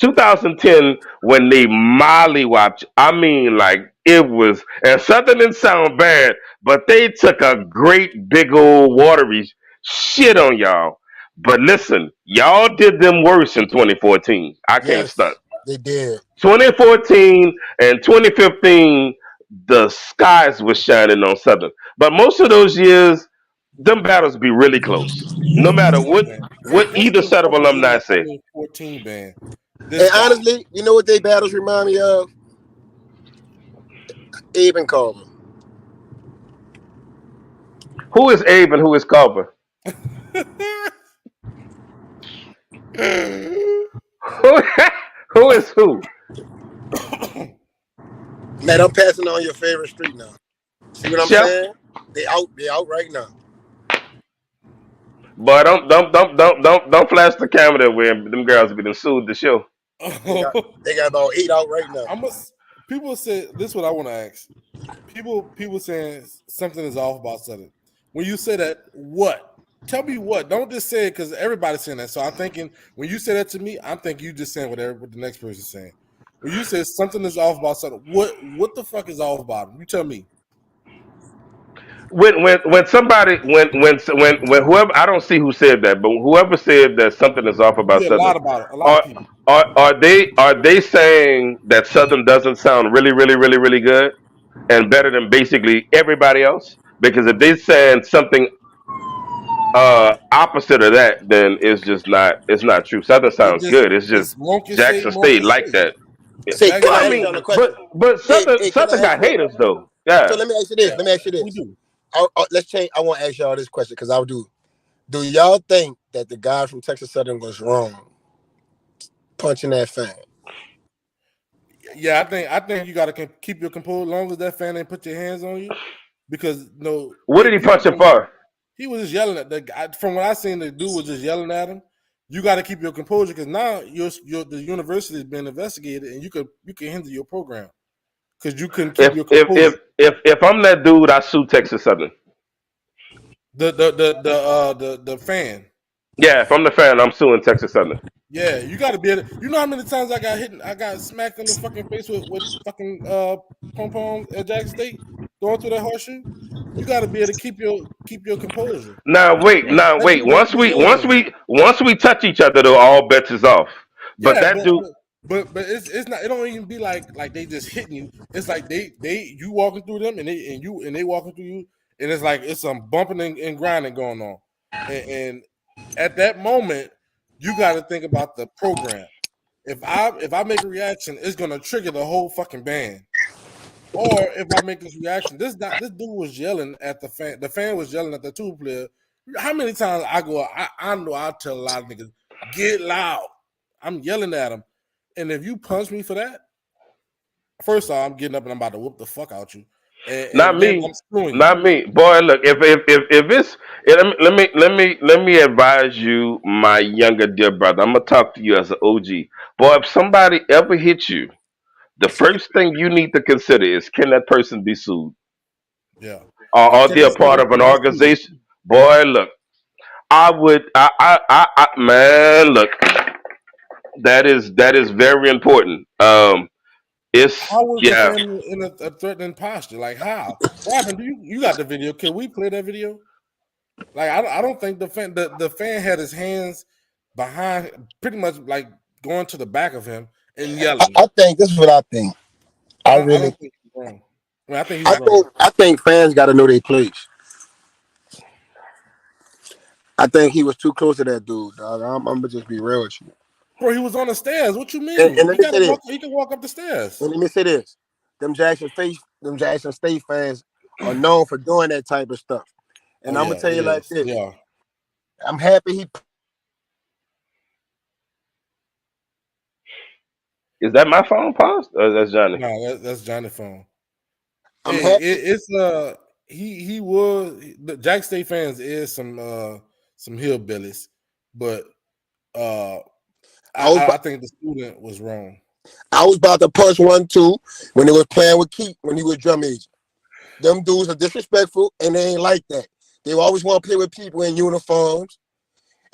2010 when they mollywopped. I mean, like it was, and Southern didn't sound bad, but they took a great big old watery shit on y'all. But listen, y'all did them worse in 2014. I can't stunt. Yes, they did. 2014 and 2015, the skies was shining on Southern. But most of those years, them battles be really close. No matter man, what that's either the set of fucking thing alumni about say. 2014 band. And This guy. honestly, you know what they battles remind me of? Abe and Carver. Who is Abe and who is Culver? Who, who is who? Man, I'm passing on your favorite street now. See what I'm Chef? saying? They out right now. Boy, don't flash the camera where them girls be done sued the show. They got about 8 out right now. I must. People say this. Is what I want to ask. People saying something is off about Southern. When you say that, what? Tell me what. Don't just say it because everybody's saying that. So I'm thinking when you say that to me, I'm thinking you just saying what the next person's saying. When you say something is off about Southern, what the fuck is off about them? You tell me. When somebody when whoever, I don't see who said that, but whoever said that something is off about Yeah, a Southern, lot about it. A lot of are people. are they saying that Southern doesn't sound really good and better than basically everybody else? Because if they saying something opposite of that, then it's not true. Southern It sounds just good. It's just it's Jackson wonk State and like say. that. Yeah. Say, can Well, Jackson I I ask State. mean, y'all a question? but Hey, can Southern I ask got you? haters though. So Yeah. let me ask you this. Yeah, Let me ask you we this. do. Let's change. I want to ask y'all this question because I'll do. Do y'all think that the guy from Texas Southern was wrong punching that fan? Yeah, I think you got to keep your composure as long as that fan ain't put your hands on you, because no, What did he people punch him gonna for? he was just yelling at the guy. From what I seen, the dude was just yelling at him. You got to keep your composure because now the university is being investigated and you can hinder your program because you couldn't keep your composure. If I'm that dude, I sue Texas Southern. The fan. Yeah, if I'm the fan, I'm suing Texas Southern. Yeah, you got to be able. You know how many times I got smacked in the fucking face with fucking pom poms at Jackson State going through that horseshoe. You got to be able to keep your composure. Now That wait. dude ain't do nothing. Once we touch each other, though, all bets is off. But Yeah, that dude, but it's not. It don't even be like they just hitting you. It's like they you walking through them and they walking through you, and it's like it's some bumping and grinding going on, and at that moment you got to think about the program. If I make a reaction, it's gonna trigger the whole fucking band. Or if I make this reaction, this dude was yelling at the fan. The fan was yelling at the two player. How many times I know I tell a lot of niggas, get loud. I'm yelling at him. And if you punch me for that, first off, I'm getting up and I'm about to whoop the fuck out you. not And then I'm me, screwing you. not me, boy. Look, if it's let me advise you, my younger dear brother. I'm gonna talk to you as an OG, boy. If somebody ever hit you the first thing you need to consider is, can that person be sued? Yeah. Are Can they this a part of an citizen be sued? organization? Boy, look, I would, man, look, that is very important. It's How was the yeah. family in a threatening posture? Like how? What happened? Do you got the video? Can we play that video? Like I don't think the fan had his hands behind, pretty much like going to the back of him and yelling. I think this is what I think. I I really, don't think he's wrong. I mean, I think he's wrong. I think fans got to know their place. I think he was too close to that dude, dog. I'm gonna just be real with you. Bro, he was on the stairs. What you And mean? let me say this. He can walk up the stairs. And let me say this. Them Jackson State fans are known for doing that type of stuff. Oh And I'm gonna yeah, tell you like yes. this. Yeah. I'm happy he. Is that my phone paused? Or that's Johnny? No, that's Johnny phone. I'm Hey, happy. it's he was the Jack State fans is some hillbillies, but uh I was I think the student was wrong. I was about to punch one too when they was playing with Keith when he was drum agent. Them dudes are disrespectful and they ain't like that. They always want to play with people in uniforms.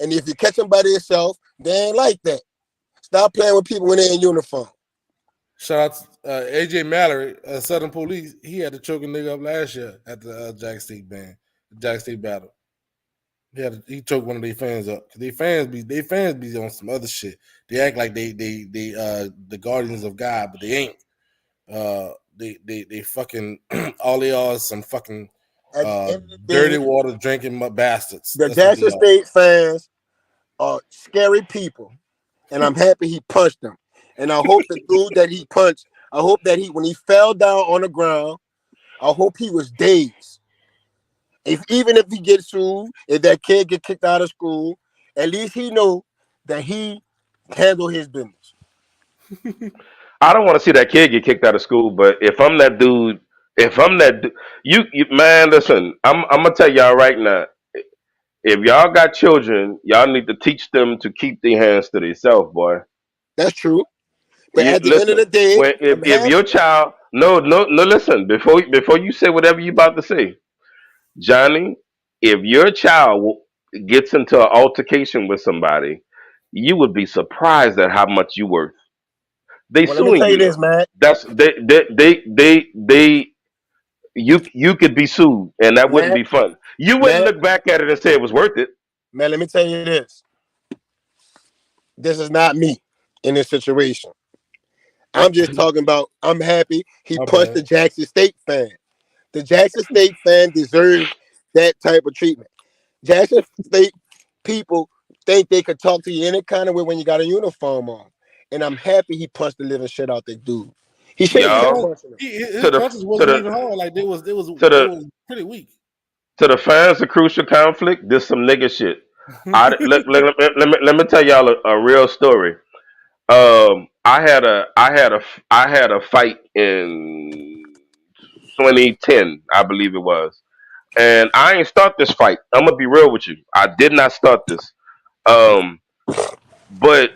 And if you catch them by themselves, they ain't like that. Stop playing with people when they're in uniform. Shout out to AJ Mallory, Southern Police. He had to choke a nigga up last year at the Jack State battle. He choked one of their fans up because they fans be on some other shit. They act like they the guardians of God, but they ain't. They fucking all they are is some fucking At the end of the dirty day, water drinking bastards. the That's what they Jackson are. State fans are scary people. And I'm happy he punched them. And I hope the dude that he punched, I hope that when he fell down on the ground, I hope he was dazed. Even if he gets sued, if that kid get kicked out of school, at least he know that he handled his business. I don't want to see that kid get kicked out of school, but if I'm that dude, you man, listen, I'm gonna tell y'all right now. If y'all got children, y'all need to teach them to keep their hands to themselves, boy. That's true. But You at the end of listen. the day, When I'm if your happy. child, no, listen. Before you say whatever you about to say, Johnny, if your child gets into an altercation with somebody, you would be surprised at how much you worth. They Well, let me suing tell you you. this, man. That's they you could be sued, and that wouldn't Man, be fun. You wouldn't man, look back at it and say it was worth it. man, let me tell you this. This is not me in this situation. I'm just talking about I'm happy he My punched the bad. Jackson State fan. The Jackson State fan deserves that type of treatment. Jackson State people think they could talk to you any kind of way when you got a uniform on. And I'm happy he punched the living shit out that dude. He shouldn't His have kept Y'all, punch, punching him. to his the punches to wasn't the even hard. Like to it the was pretty weak. to the fans of Crucial Conflict, this some nigga shit. Let me tell y'all a real story. I had a fight in 2010, I believe it was, and I ain't start this fight. I'm gonna be real with you. I did not start this. Um, but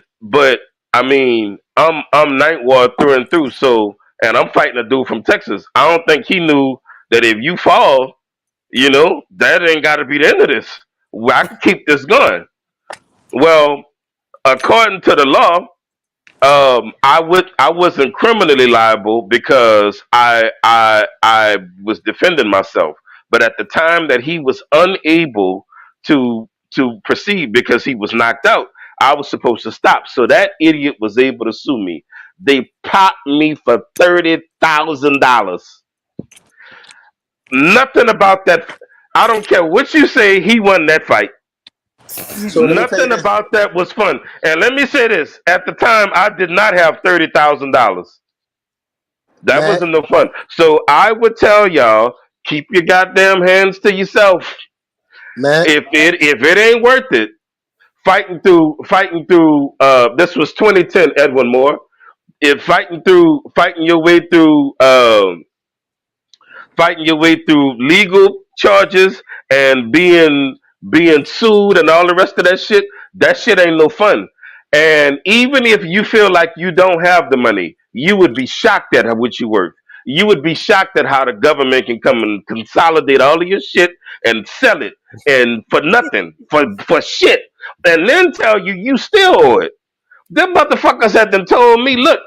I mean, I'm Night Ward through and through. So, and I'm fighting a dude from Texas. I don't think he knew that if you fall, that ain't got to be the end of this. Well, I can keep this going. Well, according to the law, I wasn't criminally liable because I was defending myself. But at the time that he was unable to proceed because he was knocked out, I was supposed to stop. So that idiot was able to sue me. They popped me for $30,000. Nothing about that. I don't care what you say. He won that fight. So let me tell you Nothing this, about that was fun. And let me say this: at the time, I did not have $30,000. That Matt, wasn't no fun. So I would tell y'all, keep your goddamn hands to yourself. Matt, If it ain't worth it, fighting through. This was 2010, Edwin Moore. If fighting your way through legal charges and being sued and all the rest of that shit ain't no fun. And even if you feel like you don't have the money, you would be shocked at how what you worth. You would be shocked at how the government can come and consolidate all of your shit and sell it and for nothing, for shit, and then tell you you still owe it. Them motherfuckers had them told me, look,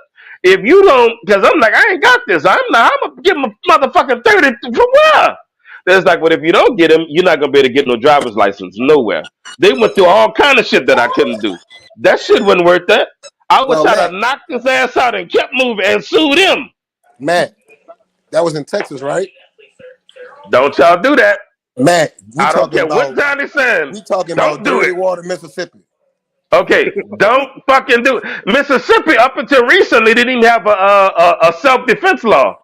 if you don't, because I'm like, I ain't got this. I'm gonna give them a motherfucking 30 from where? There's like, but if you don't get them, you're not gonna be able to get no driver's license nowhere. They went through all kind of shit that I couldn't do. That shit wasn't worth that. I would Well, try to knock his ass out and kept moving and sued him. Matt, that was in Texas, right? Don't y'all do that. Matt, I don't care what Johnny saying. we talking Don't about do dirty it. water, Mississippi. Okay, don't fucking do it. Mississippi, up until recently, didn't even have a self defense law.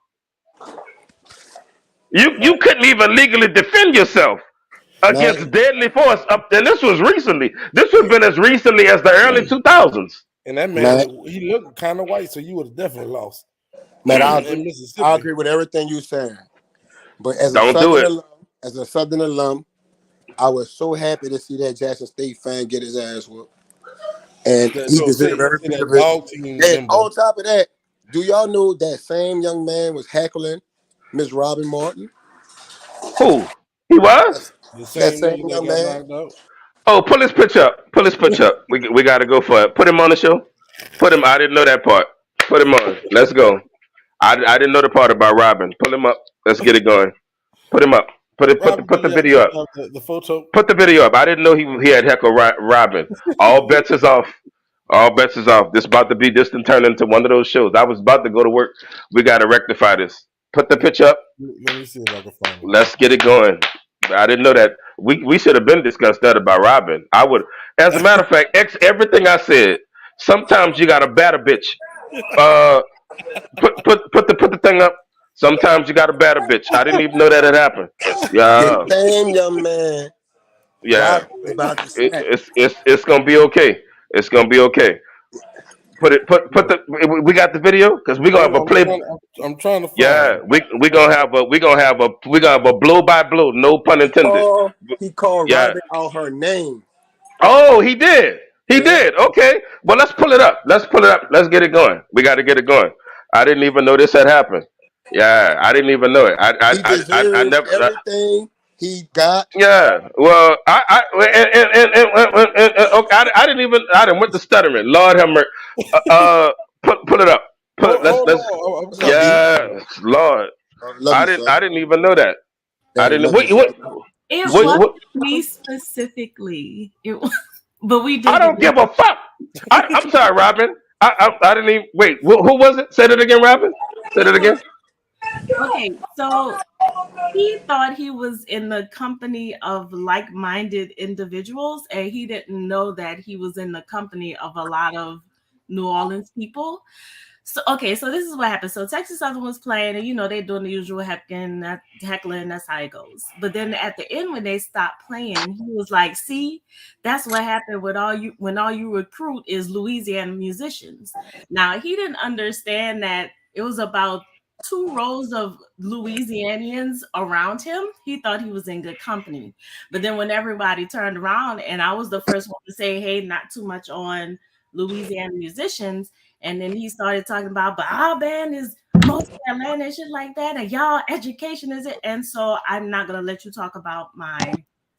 You couldn't even legally defend yourself Matt, against deadly force up. And this was recently. This would have been as recently as the early 2000s. And that Matt, man, he looked kind of white, so you would have definitely lost Matt, I in agree. I Mississippi. agree with everything you're saying. But as a Don't do Southern it. alum, I was so happy to see that Jackson State fan get his ass whooped. And he So deserved every see bit that of it. dog team And member. on top of that, do y'all know that same young man was heckling Miss Robin Martin? Who? He was? That's, The that same same nigga that young got man. knocked out. Oh, pull his pitch up. Pull his pitch up. We got to go for it. Put him on the show. Put him. I didn't know that part. Put him on. Let's go. I didn't know the part about Robin. Pull him up. Let's get it going. Put him up. Robin, Put the do you video up. have the photo? Put the video up. I didn't know he had heckle Robin. All bets is off. All bets is off. This about to be this and turn into one of those shows. I was about to go to work. We got to rectify this. Put the pitch up. Let me see if I can find it. Let's get it going. I didn't know that. We should have been discussed that about Robin. I would. As a matter of fact, everything I said. Sometimes you got to bat a bitch. Uh, put the thing up. Sometimes you got to bat a bitch. I didn't even know that had happened. Yeah, The same young man yeah. Robin was about to smack. It's gonna be okay. It's gonna be okay. Put the. We got the video because we gonna have a play. I'm trying to find Yeah, it. we gonna have a blow by blow. No pun intended. He called Yeah. Robin out her name. Oh, he did. He Yeah. did. Okay. Well, let's pull it up. Let's pull it up. Let's get it going. We got to get it going. I didn't even know this had happened. Yeah, I didn't even know it. He I deserves never. everything he got. Yeah. Well, okay, I didn't even. I didn't went to stuttering. Lord have mercy. Pull it up. Hold Let's. on. What's up, B? Yeah, Lord. Love you, son. I didn't even know that. I Hey, didn't. love you, What? son. It What? wasn't me specifically. It was, but we did I don't get give a fuck. I'm sorry, Robin. I didn't even wait. Who was it? Say that again, Robin. Say that again. okay. So he thought he was in the company of like-minded individuals, and he didn't know that he was in the company of a lot of New Orleans people. So okay, so this is what happened. So Texas Southern was playing, and they're doing the usual heckling. That's how it goes. But then at the end, when they stopped playing, he was like, "See, that's what happened with when all you recruit is Louisiana musicians." Now he didn't understand that it was about 2 rows of Louisianians around him. He thought he was in good company. But then when everybody turned around, and I was the first one to say, "Hey, not too much on Louisiana musicians." And then he started talking about, but our band is mostly Atlanta and shit like that. And y'all education is it. And so I'm not going to let you talk about my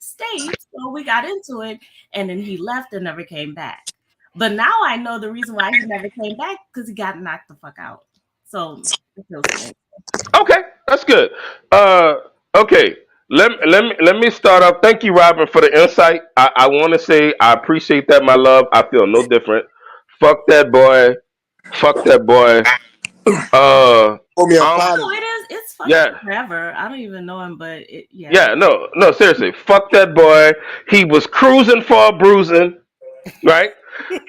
state. So we got into it. And then he left and never came back. But now I know the reason why he never came back, because he got knocked the fuck out. So it feels good. Okay, that's good. Okay. Let me start off. Thank you, Robin, for the insight. I want to say I appreciate that, my love. I feel no different. Fuck that boy. Fuck that boy. Owe me an Um, apology. Oh, it is. It's fucking yeah. forever. I don't even know him, but yeah. Yeah, no, seriously. Fuck that boy. He was cruising for a bruising, right?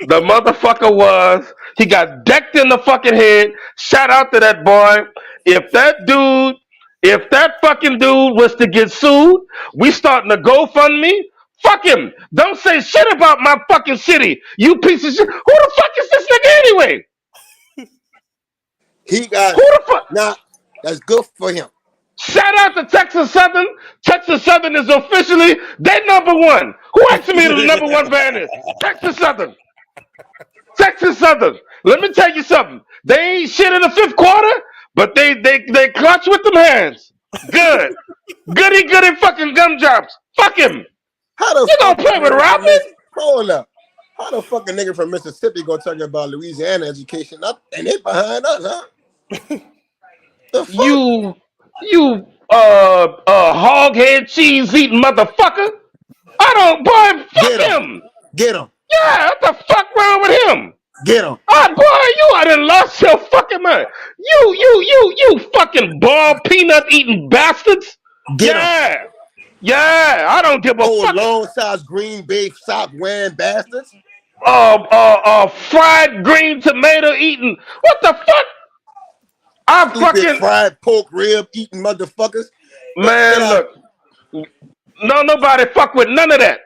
The motherfucker was. He got decked in the fucking head. Shout out to that boy. If that fucking dude was to get sued, we starting a GoFundMe. Fuck him. Don't say shit about my fucking city. You piece of shit. Who the fuck is this nigga anyway? He got Who the fuck? now. That's good for him. Shout out to Texas Southern. Texas Southern is officially they number one. Who asked me the number one band is? Texas Southern. Texas Southern. Let me tell you something. They ain't shit in the fifth quarter, but they clutch with them hands. Good. Goody fucking gumdrops. Fuck him. How the You gonna fuck a play with nigga from Robin? Miss? Hold up. How the fuck a nigga from Mississippi gonna talk about Louisiana education? And they behind us, huh? The fuck? You hog head cheese eating motherfucker. I don't boy, Get fuck him. him. Get him. Yeah, what the fuck wrong with him? Get him. Ah, boy, you I done lost your fucking mind. You fucking bald peanut eating bastards. Get him. Yeah, I don't give a Oh, fuck. long size green bay sock wearing bastards. Fried green tomato eating. What the fuck? I Stupid fucking fried pork rib eating motherfuckers. man, look. No, nobody fuck with none of that.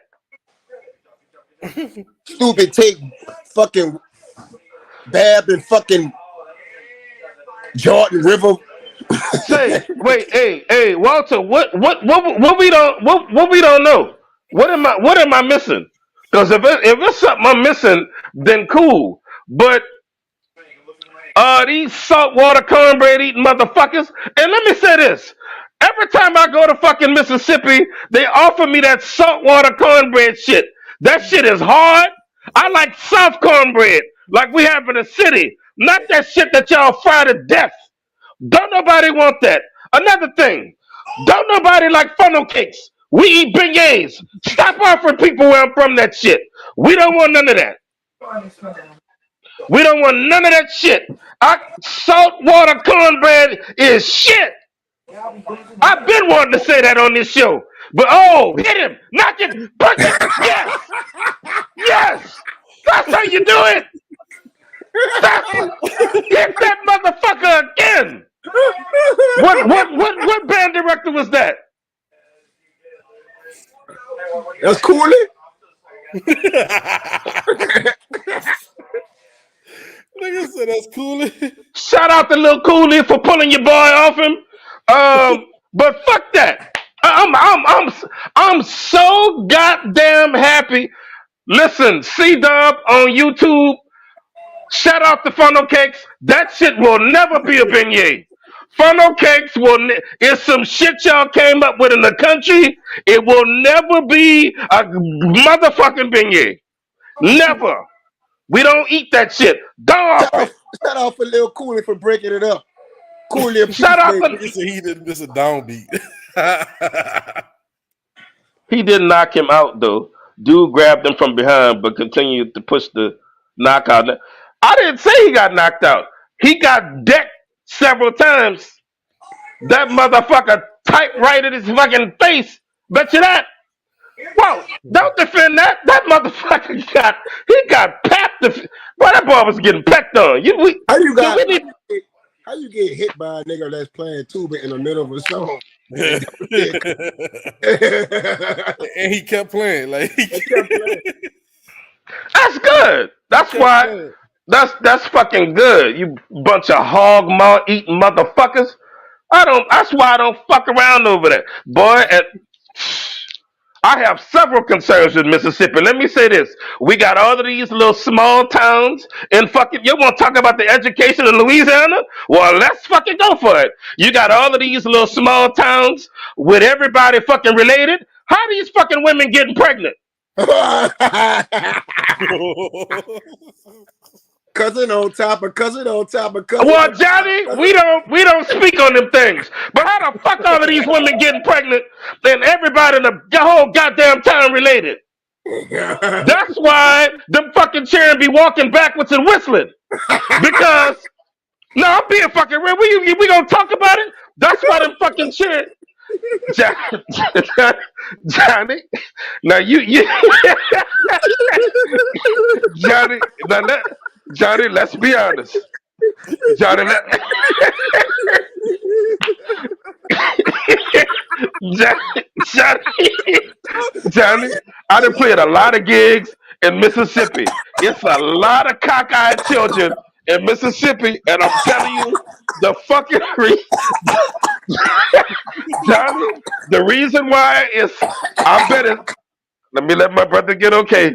Stupid take fucking Bab and fucking Jordan River. Say, wait, hey, Walter, what we don't know? What am I missing? Because if it's something I'm missing, then cool. But these saltwater cornbread eating motherfuckers. And let me say this. Every time I go to fucking Mississippi, they offer me that saltwater cornbread shit. That shit is hard. I like soft cornbread, like we have in the city. Not that shit that y'all fry to death. Don't nobody want that. Another thing, don't nobody like funnel cakes. We eat beignets. Stop offering people where I'm from that shit. We don't want none of that. We don't want none of that shit. Saltwater cornbread is shit. I've been wanting to say that on this show. But hit him, knock it, punch it. Yes. That's how you do it. Hit that motherfucker again. What band director was that? That's Cooley. Nigga said that's Cooley. Shout out to Lil Cooley for pulling your boy off him. But fuck that. I'm so goddamn happy. Listen, C-Dub on YouTube. Shout out to Funnel Cakes. That shit will never be a beignet. Funnel Cakes is some shit y'all came up with in the country. It will never be a motherfucking beignet. Never. We don't eat that shit. Dog. Shout out for Lil Cooley for breaking it up. Cooley, shout out for he didn't miss a downbeat. He didn't knock him out though. Dude grabbed him from behind, but continued to push the knockout. I didn't say he got knocked out. He got decked several times. That motherfucker typed right in his fucking face. Bet you that. Whoa, don't defend that. That motherfucker got papped. Boy, that boy was getting pecked on. How you get hit by a nigga that's playing tuba in the middle of a song? And he kept playing. That's good. That's why. That's fucking good. You bunch of hog maw eating motherfuckers. That's why I don't fuck around over there, boy. I have several concerns with Mississippi. Let me say this. We got all of these little small towns and fucking, you want to talk about the education in Louisiana? Well, let's fucking go for it. You got all of these little small towns with everybody fucking related. How are these fucking women getting pregnant? Cousin on top of cousin on top of cousin. Well, Johnny, we don't speak on them things. But how the fuck all of these women getting pregnant and everybody in the whole goddamn town related? That's why them fucking children be walking backwards and whistling. Because no, I'm being fucking real. We gonna talk about it? That's why them fucking children. Johnny, now you Johnny, Johnny, let's be honest. Johnny, Johnny, I done played a lot of gigs in Mississippi. It's a lot of cockeyed children in Mississippi, and I'm telling you, the fucking Johnny, the reason why is I'm betting. Let me let my brother get okay.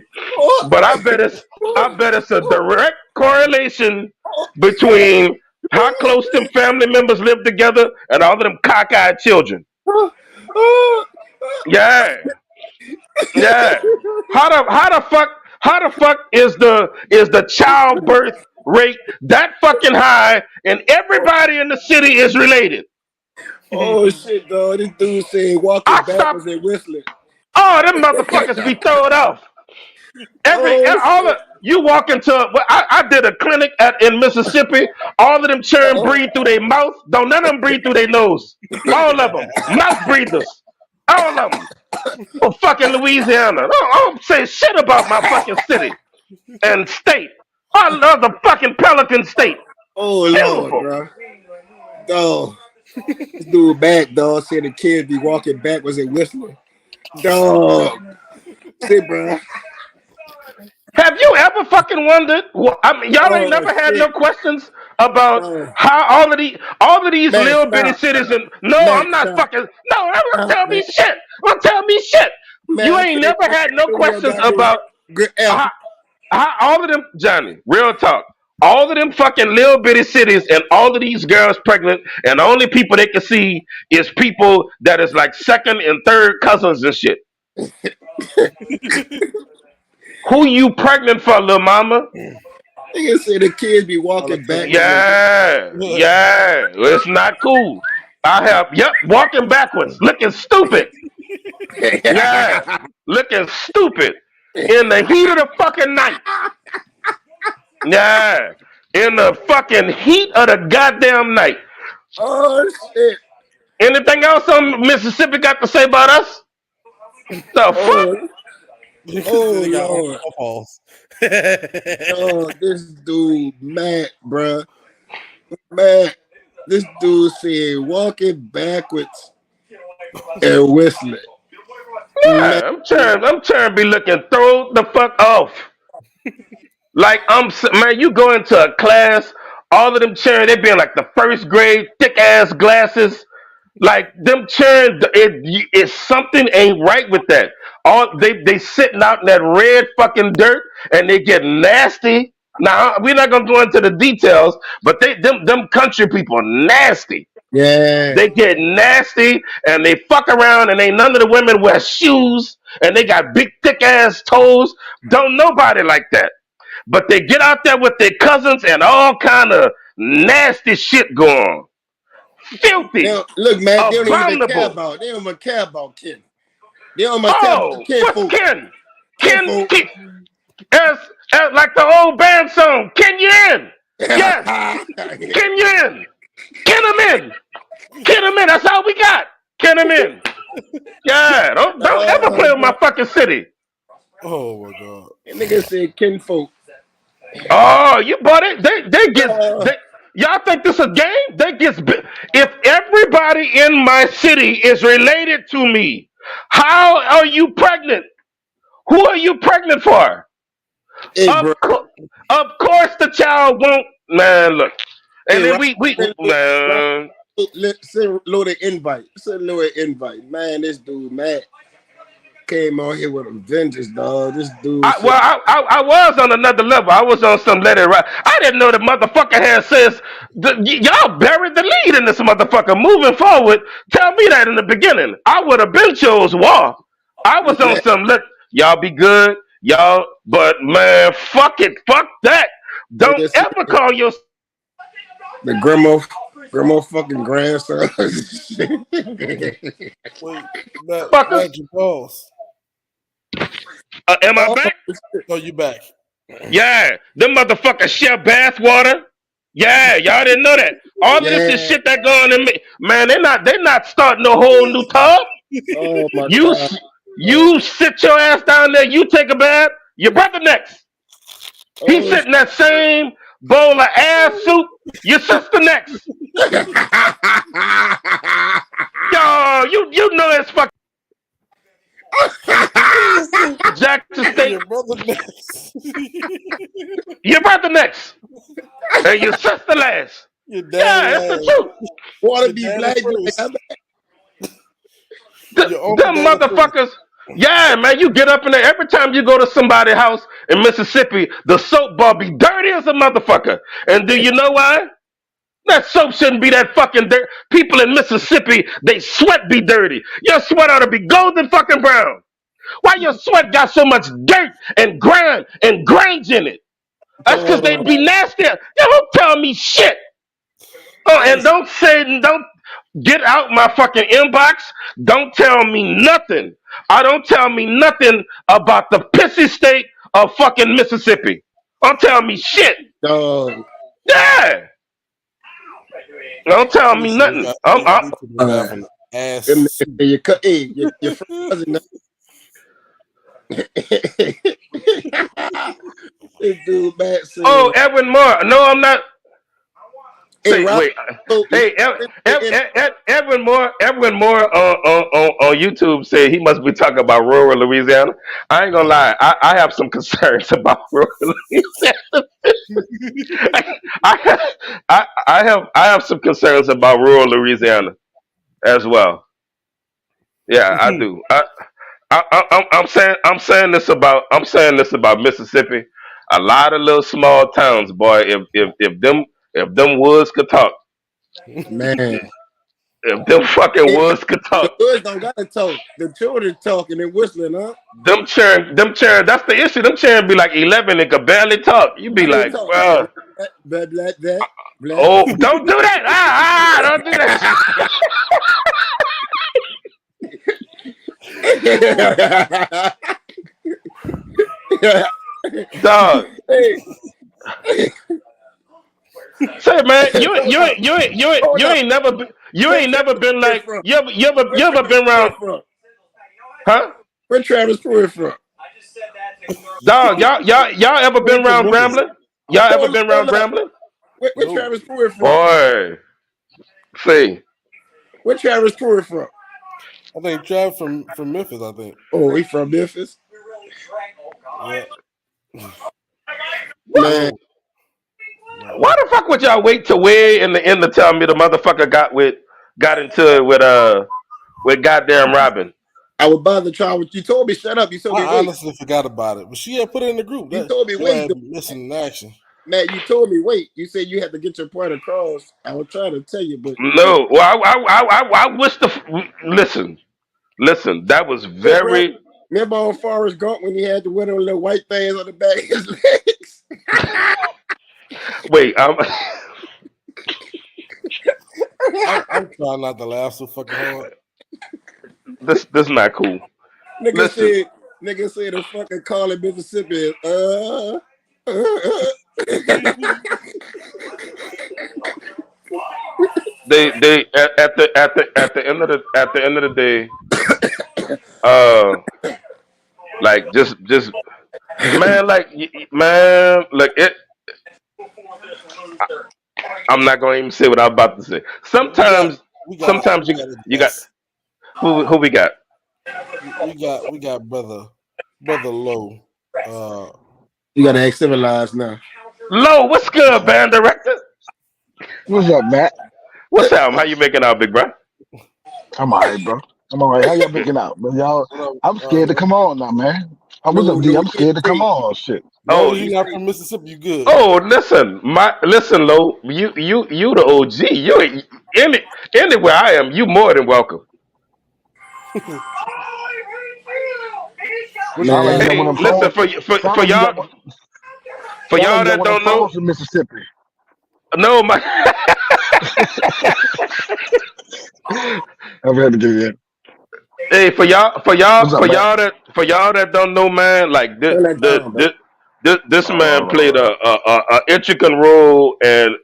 But I bet it's a direct correlation between how close them family members live together and all of them cockeyed children. Yeah, yeah. How the fuck is the childbirth rate that fucking high and everybody in the city is related? Oh shit, dog! This dude said walking I stopped. backwards and whistling. Oh, them motherfuckers be thrown off. Oh All of shit! you walk into. Well, I did a clinic in Mississippi. All of them children Oh, breathe through their mouth. Don't none of them breathe through their nose. All of them mouth breathers. All of them. Oh, fucking Louisiana. I don't say shit about my fucking city and state. I love the fucking Pelican State. oh Lord, Beautiful. bro. Dog, this dude back, dog. Said the kids be walking backwards and whistling. Dog, say, bro. Have you ever fucking wondered? I mean, y'all ain't Oh never had no shit. questions about Oh, how all of these man, little bitty stop. cities and no, Man, I'm not stop. fucking no. Don't Stop, tell man. me shit. Don't tell me shit. Man, You I ain't can't never had no do your questions goddamn about good F. how all of them, Johnny. Real talk. All of them fucking little bitty cities and all of these girls pregnant, and the only people they can see is people that is like second and third cousins and shit. Who you pregnant for, little mama? Nigga said the kids be walking backwards and Altercations. Yeah, yeah. It's not cool. Yep, walking backwards, looking stupid. Yeah, looking stupid in the heat of the fucking night. Yeah, in the fucking heat of the goddamn night. oh shit. Anything else on Mississippi got to say about us? The fuck? Oh, Because oh they got Lord. pawpaws. Oh, this dude mad, bruh. Man, this dude said walking backwards and whistling. Man, Yeah, I'm trying to be looking throw the fuck off. Like man, you go into a class, all of them children, they be in like the first grade, thick ass glasses. Like them children, it's something ain't right with that. All they sitting out in that red fucking dirt and they get nasty. Now we're not gonna go into the details, but them country people nasty. yeah, They get nasty and they fuck around and ain't none of the women wear shoes and they got big thick ass toes. Don't nobody like that. But they get out there with their cousins and all kind of nasty shit going on. Filthy, look, man, they don't even care abominable. about. They don't even care about kin. They don't even care about Oh, kin what's folk. Ken? Kin Ken, folk. Ken as like the old band song, Ken you in? Yes, Ken you in? Ken him in? Ken him in? That's all we got. Ken him in? Yeah, don't ever play with my fucking city. Oh my god. Nigga said kin folk. Oh, you bought it? Y'all think this a game? If everybody in my city is related to me, how are you pregnant? Who are you pregnant for? Hey, Of bro. of course the child won't. Man, look, and Hey, then right, we man. send load invite. Send load invite. Man, this dude, Matt, came on here with a vengeance, dog. This dude said, I was on another level. I was on some let it ride. I didn't know the motherfucker had says y'all buried the lead in this motherfucker. Moving forward, tell me that in the beginning. I would have been chose war. I was on man, some look. Y'all be good, y'all. But man, fuck it, fuck that. Don't nigga said ever call your the grandma fucking grandson. Wait, back, fucker. back your pause. Am I Oh, back? Oh, you back. Yeah, them motherfuckers share bath water. Yeah, y'all didn't know that. All of this is yeah. shit that going in me. Man, they not starting no whole new tub. Oh my You god. s- you sit your ass down there, you take a bath, your brother next. He Oh, sit in that same bowl of ass soup, your sister next. Yo, you know it's fucking Jackson State, Your brother next. your brother next. And your sister last. Your daddy Yeah, it's the last. truth. wanna Your be daddy black? first. Like, Your uncle Them daddy first. motherfuckers, Yeah, man, you get up in there every time you go to somebody's house in Mississippi, the soap bar be dirty as a motherfucker. And do you know why? That soap shouldn't be that fucking dirt. People in Mississippi, they sweat be dirty. Your sweat ought to be golden fucking brown. Why your sweat got so much dirt and grime and grains in it? That's because they Uh, be nasty. You don't tell me shit. Oh, and don't get out my fucking inbox. Don't tell me nothing. I don't tell me nothing about the pissy state of fucking Mississippi. Don't tell me shit. dog. Yeah. Don't tell me Listen, nothing. these people be Uh, having ass them niggas soup. say you cut. Hey, your first cousin. This dude back Oh, said, Edwin Moore. No, I'm not. "Hey, Say, Rob, wait. so Hey, Edwin Moore. Edwin Moore on YouTube said he must be talking about rural Louisiana. I ain't gonna lie. I have some concerns about rural Louisiana. I have some concerns about rural Louisiana as well. Yeah, I do. I'm saying this about Mississippi. A lot of little small towns, boy. If them woods could talk, man, if them fucking hey, woods could the talk, boys don't gotta talk. The children talking and whistling, huh? them churn. That's the issue. Them churn be like 11 and could barely talk. You be How they like, talk? well, Blah blah blah blah. oh, don't do that. Don't do that. Dog. Hey, Say, man, you hold you up, you ain't you ain't hold you up. ain't never been you Where ain't never Travis been Pruitt like from? you Where ever Travis been around, Pruitt from? huh? Where Travis Pruitt from? Dog, y'all ever He been from around Memphis. Grambling? Y'all ever been around Hold up. Grambling? Where No, Travis Pruitt from? Boy, see, Where Travis Pruitt from? I think Trav from Memphis. I think. Oh, he from Memphis. Yeah. Man, No, why no. the fuck would y'all wait to way in the end to tell me the motherfucker got into it with goddamn Robin? I was about to try what you told me. Shut up. You told me I wait. honestly forgot about it, but she had put it in the group. You That told me you wait. had been missing in action. Matt, you told me wait. You said you had to get your point across. I was trying to tell you, but No, well, I wish listen. That was hey, bro, very. remember on Forrest Gump when he had to wear them little white things on the back of his legs? Wait, I'm trying not to laugh so fucking hard. this not cool. nigga Listen, said, nigga said the fucking call in Mississippi is they at the end of the day, uh, like just man, like man, like it. I'm not gonna even say what I'm about to say. We got Sometimes, we got sometimes we you got a you got guest. who we got. We got brother Low. You gotta act civilized now. Low, what's good, band director? What's up, Matt? What's up? How you making out, big bro? I'm all right, bro. I'm all right. How y'all making out? But y'all, What up, I'm scared to Low? come on now, man. Oh, what's No, up, D? no, I'm you ain't scared to come afraid. on. Shit. As long Oh, as you're You not straight. from Mississippi, you good. oh, listen, Low. You the OG. You ain't anywhere I am. You more than welcome. Which Sound like you Man, got one Hey, of them listen phones. for Sound like you got y'all one. for Sound like y'all you got that one of them don't know. phones from Mississippi. No, my I'm ready to get in. hey for y'all for What's y'all up, for Matt? y'all that for y'all that don't know, man. Like turn that down, bro. this man played a intricate role and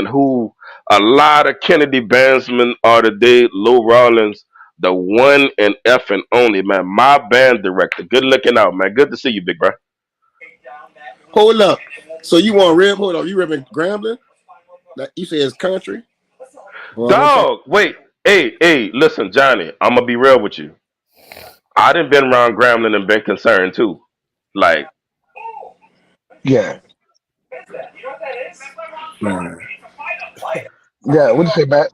who a lot of Kennedy bandsmen are today. Lou Rawlins, the one and F and only man. My band director. Good looking out, man. Good to see you, big bro. Hold up. So you want rib? Hold up. You ripping Grambling? That you say it's country? Boy, don't talk. Dog, wait. Hey, listen, Johnny. I'm gonna be real with you. I done been around Grambling and been concerned too. Like, Yeah. Man. Yeah. What you say, Matt?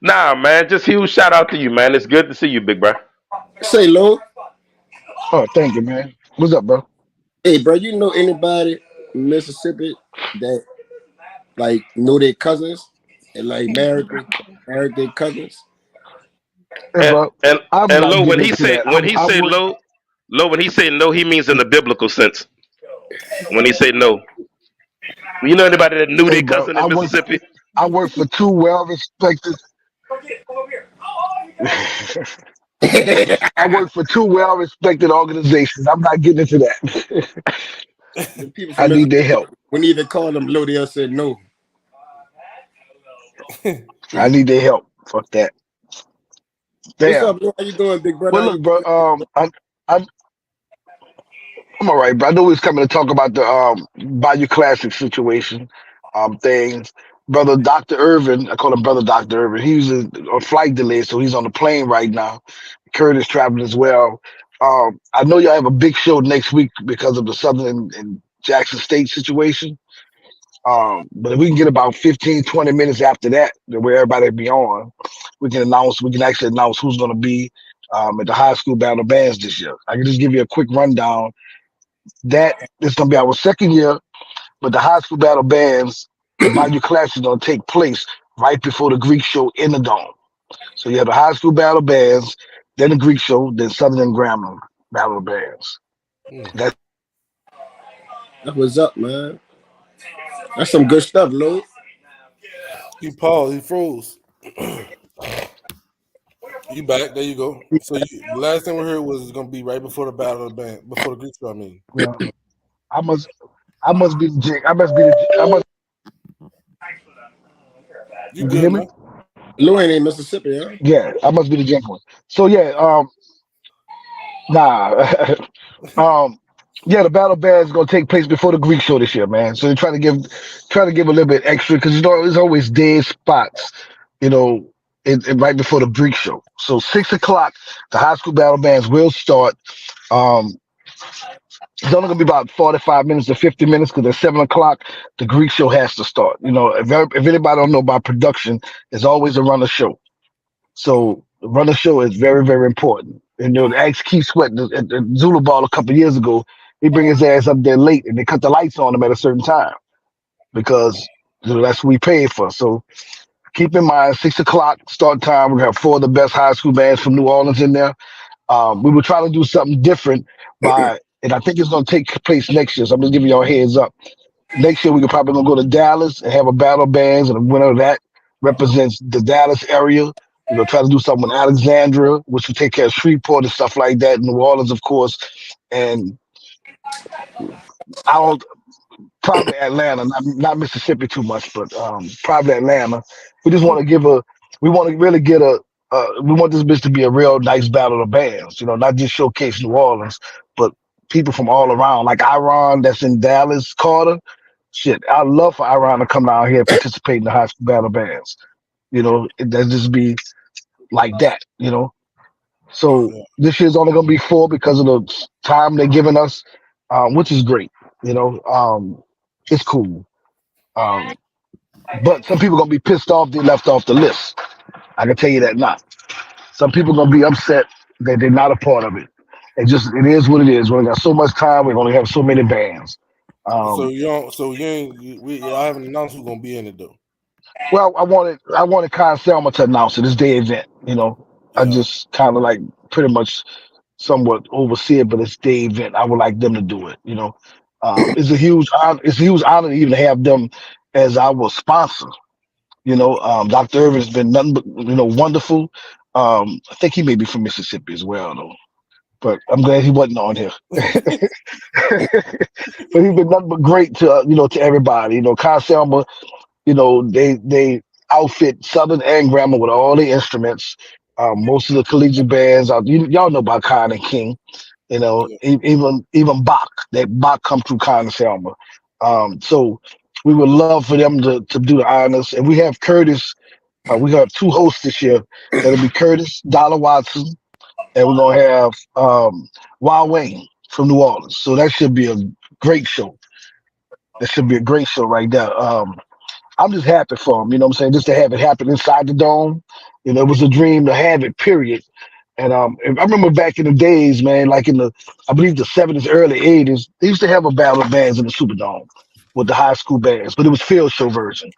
nah, man. Just huge shout out to you, man. It's good to see you, big bro. Say, Lo, Oh, thank you, man. What's up, bro? hey, bro, you know anybody in Mississippi that like know their cousins and like married their cousins? Hey, And bro. and I'm and not low when getting he into say that. when he I say work. low, low when he say no, he means in the biblical sense. When he say no, you know anybody that knew Hey, their bro. cousin in Mississippi? I work for two well respected. I work for two well respected organizations. I'm not getting into that. The people I from need their Mississippi, help. when you even call them low, they'll say no. I need their help. Fuck that. What's Damn. up, Lou? How you doing, big brother? Well, How you look, bro. doing? I'm I'm all right, bro. I know we was coming to talk about the Bayou Classic situation, things. Brother Dr. Irvin, I call him Brother Dr. Irvin. He's on flight delay, so he's on the plane right now. Curtis traveling as well. I know y'all have a big show next week because of the Southern and Jackson State situation. But if we can get about 15, 20 minutes after that, where everybody be on, we can actually announce who's going to be at the high school battle bands this year. I can just give you a quick rundown that is going to be our second year, but the high school battle bands, the Bayou Clash is going to take place right before the Greek show in the Dome. So you have the high school battle bands, then the Greek show, then Southern and Grambling battle bands. Hmm. That's That was up, man. That's some good stuff, Lou. He paused. He froze. You back? There you go. So the last thing we heard was it's gonna be right before the battle of the band, before the Greek show. I mean, well, I must I must be the jig. I must be the I must you you can good, hear me? man? Lou ain't in Mississippi, huh? Yeah, I must be the gentleman. So yeah, nah. um yeah, the battle band is gonna take place before the Greek show this year, man. So they're trying to give a little bit extra because you know there's always dead spots, you know, right before the Greek show. So 6 o'clock, the high school battle bands will start. Um it's only gonna be about 45 minutes to 50 minutes because at 7 o'clock the Greek show has to start. You know, if anybody don't know about production, there's always a runner show. So the runner show is very, very important. And you know, ask Keith Sweat at the Zulu Ball a couple of years ago. He bring his ass up there late, and they cut the lights on him at a certain time because you know, that's what we paid for. So keep in mind, 6 o'clock start time. We have four of the best high school bands from New Orleans in there. We were trying to do something different and I think it's going to take place next year. So I'm just giving y'all a heads up. Next year, we could probably gonna go to Dallas and have a battle of bands, and the winner of that represents the Dallas area. We're gonna try to do something with Alexandria, which will take care of Shreveport and stuff like that. New Orleans, of course, and I don't probably Atlanta, not Mississippi too much, but probably Atlanta. We just want to we want to really get we want this bitch to be a real nice battle of bands, you know, not just showcase New Orleans, but people from all around, like Iron that's in Dallas, Carter. Shit, I'd love for Iran to come down here and participate in the high school battle bands. You know, that just be like that, you know. So Yeah. this year's only gonna be four because of the time they're giving us, which is great. You know, it's cool. Um, but some people gonna be pissed off they left off the list. I can tell you that now. Some people gonna be upset that they're not a part of it. It is what it is. We only got so much time. We only have so many bands. So Um, you don't. So you ain't. I haven't announced who's gonna be in it though. Well, I wanted Kyle Selma to announce it. It's their event, you know. I Yeah. just kind of like pretty much somewhat oversee it, but it's their event. I would like them to do it, you know. It's a huge honor. It's a huge honor to even have them as our sponsor. You know, Dr. Irvin has been nothing but wonderful. I think he may be from Mississippi as well, though. But I'm glad he wasn't on here. But he's been nothing but great to to everybody. You know, Kyle Selma, they outfit Southern and Grammar with all the instruments. Most of the collegiate bands, y'all know about Khan and King. You know, Yeah. even Bach, that Bach come through Khan and Selma. So we would love for them to do the honors, and we have Curtis. We have two hosts this year. That'll be Curtis Dollar Watson, and we're gonna have Wild Wayne from New Orleans. So that should be a great show. That should be a great show right there. I'm just happy for him, you know what I'm saying? Just to have it happen inside the dome. You know, it was a dream to have it, period. And I remember back in the days, man, like in the, I believe the 70s, early 80s, they used to have a battle of bands in the Superdome with the high school bands, but it was field show version.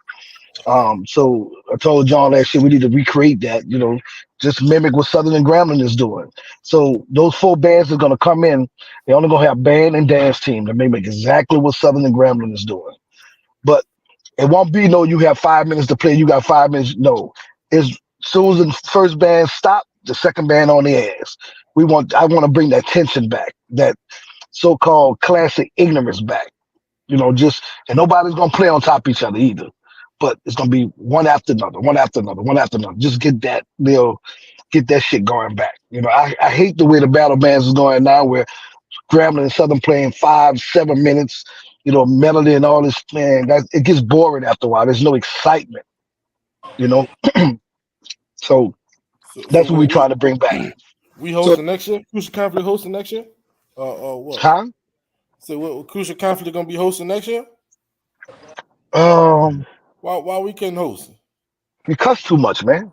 So I told John last year we need to recreate that, just mimic what Southern and Grambling is doing. So those four bands are gonna come in. They're only gonna have band and dance team to mimic exactly what Southern and Grambling is doing. But it won't be no. You have 5 minutes to play. You got 5 minutes. No, it's soon as the first band stop, the second band on the ass. I want to bring that tension back, that so-called classic ignorance back. Just and nobody's gonna play on top of each other either. But it's gonna be one after another, one after another, one after another. Just get that shit going back. I hate the way the battle bands is going now, where Grambling and Southern playing 5, 7 minutes. Melody and all this, man. It gets boring after a while. There's no excitement. You know. So So that's what we what trying to bring back. we So hosting next year? Crucial Conflict hosting next year? What? Huh? So what Crucial Conflict gonna be hosting next year? Um, Why we couldn't host? you cuss too much, man.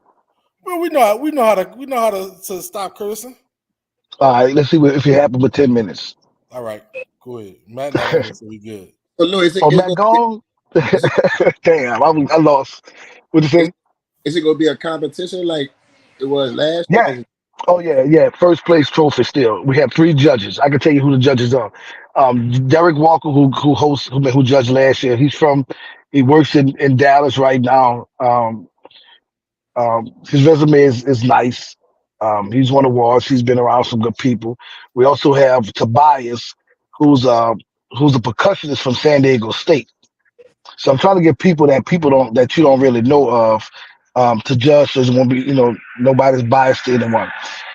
Well, we know how to stop cursing. All right, let's see if it happens with 10 minutes. All right, go ahead. Matt not in here, so we good. Louis, Oh, Matt gone. is it Damn, I lost. What you is, say? is it gonna be a competition like it was last year? Yeah. Oh yeah. First place trophy still. We have three judges. I can tell you who the judges are. Derek Walker, who judged last year. He works in Dallas right now. His resume is nice. He's won awards. He's been around some good people. We also have Tobias, who's uh who's a percussionist from San Diego State. So I'm trying to get people that you don't really know of to judge, so it won't be nobody's biased to anyone.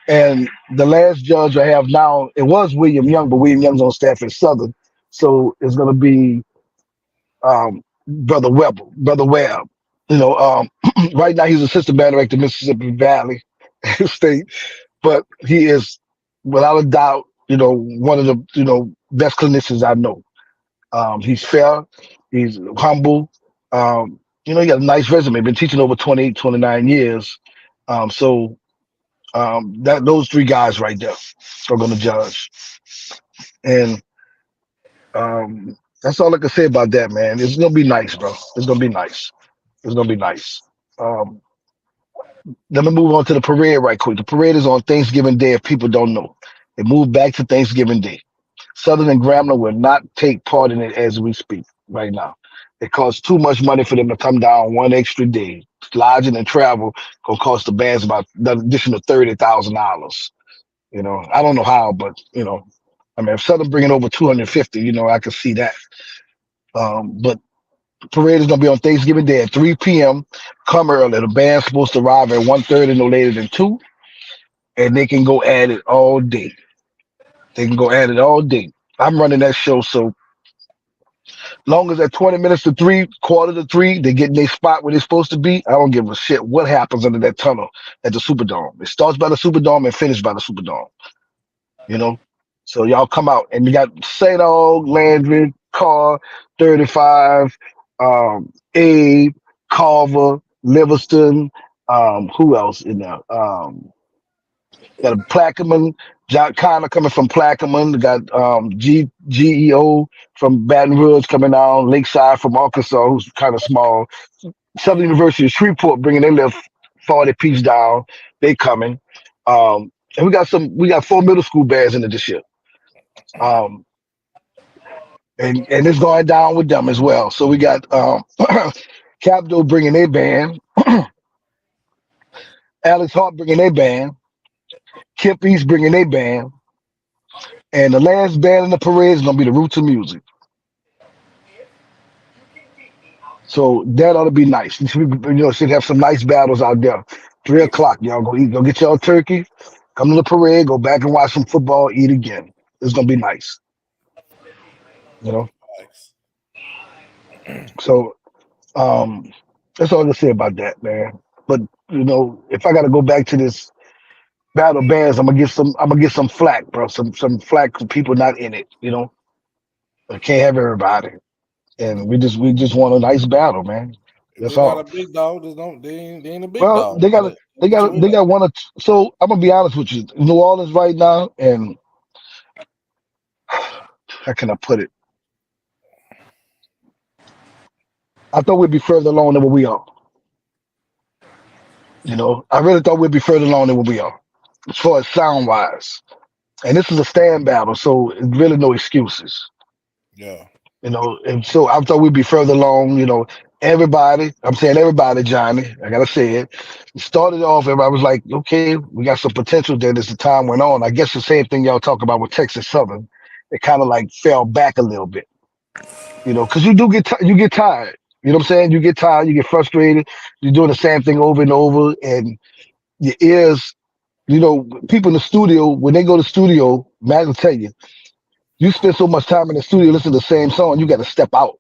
And the last judge I have now, it was William Young, but William Young's on staff at Southern, so it's going to be Brother Webb. Right now he's assistant band director Mississippi Valley State, but he is without a doubt, one of the best clinicians I know. He's fair. He's humble. He got a nice resume. Been teaching over 28, 29 years. That those three guys right there are going to judge. And that's all I can say about that, man. It's going to be nice, bro. It's going to be nice. It's going to be nice. Um, Let me move on to the parade right quick. The parade is on Thanksgiving Day if people don't know. It moved back to Thanksgiving Day. Southern and Grambling will not take part in it as we speak right now. It costs too much money for them to come down one extra day. Lodging and travel gonna cost the bands about the additional $30,000. I don't know how, but I mean, if Southern bringing over 250, I could see that. But the parade is gonna be on Thanksgiving Day at 3 p.m. Come early. The band's supposed to arrive at 1:30, no later than 2, and they can go at it all day. They can go at it all day. I'm running that show, so long as at 20 minutes to 3, quarter to 3, they get in their spot where they're supposed to be. I don't give a shit what happens under that tunnel at the Superdome. It starts by the Superdome and finishes by the Superdome. You know? So y'all come out and you got St. Aug, Landry, Carr, 35, Abe, Carver, Livingston, who else in there? Got a Plaquemine, John Connor coming from Plaquemine. We got GEO from Baton Rouge coming down, Lakeside from Arkansas, who's kind of small. Southern University of Shreveport bringing their little 40 piece down. They coming. And we got 4 middle school bands in it this year. And it's going down with them as well. So we got Capdo bringing their band, Alex Hart bringing their band, Kip East bringing their band, and the last band in the parade is gonna be the Roots of Music. So that ought to be nice. Should have some nice battles out there. 3 o'clock, y'all go eat, go get y'all turkey, come to the parade, go back and watch some football, eat again. It's gonna be nice. You know. So that's all I can say about that, man. But if I gotta go back to this battle bands, I'm gonna get some flack, bro. Some flack for people not in it. I can't have everybody. And we just want a nice battle, man. If That's they're not a all. big dog, they ain't a big Well, dog. they got What you mean? They got one or two. So I'm gonna be honest with you. New Orleans right now, and how can I put it? I thought we'd be further along than what we are. You know, I really thought we'd be further along than what we are, as far as sound wise. And this is a stand battle, so it's really no excuses. Yeah. You know, and so I thought we'd be further along. You know, everybody. I'm saying everybody, Johnny. I gotta say it. It started off, everybody was like, okay, we got some potential there as the time went on. I guess the same thing y'all talk about with Texas Southern. It kind of like fell back a little bit. You know, because you do you get tired. You know what I'm saying? You get tired, you get frustrated. You're doing the same thing over and over, and your ears. You know, people in the studio when they go to the studio, man, will tell you, you spend so much time in the studio listening to the same song, you got to step out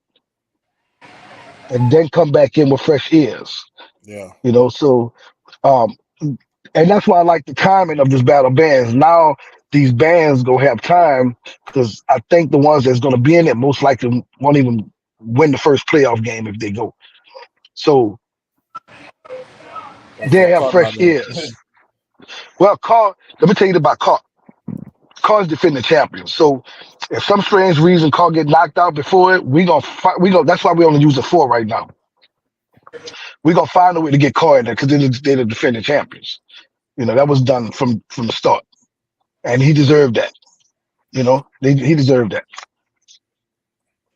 and then come back in with fresh ears. Yeah. You know, so um, and that's why I like the timing of this battle bands. Now these bands gonna have time because I think the ones that's gonna be in it most likely won't even win the first playoff game if they go. So Okay. they have Caught not fresh in ears. Well, Carl, let me tell you about Carl. Carl's defending champion. So if some strange reason Carl get knocked out before it, we gonna fight. We gonna. That's why we only use a four right now. We gonna find a way to get Carl in there because they're the defending champions. You know that was done from the start, and he deserved that. You know he deserved that.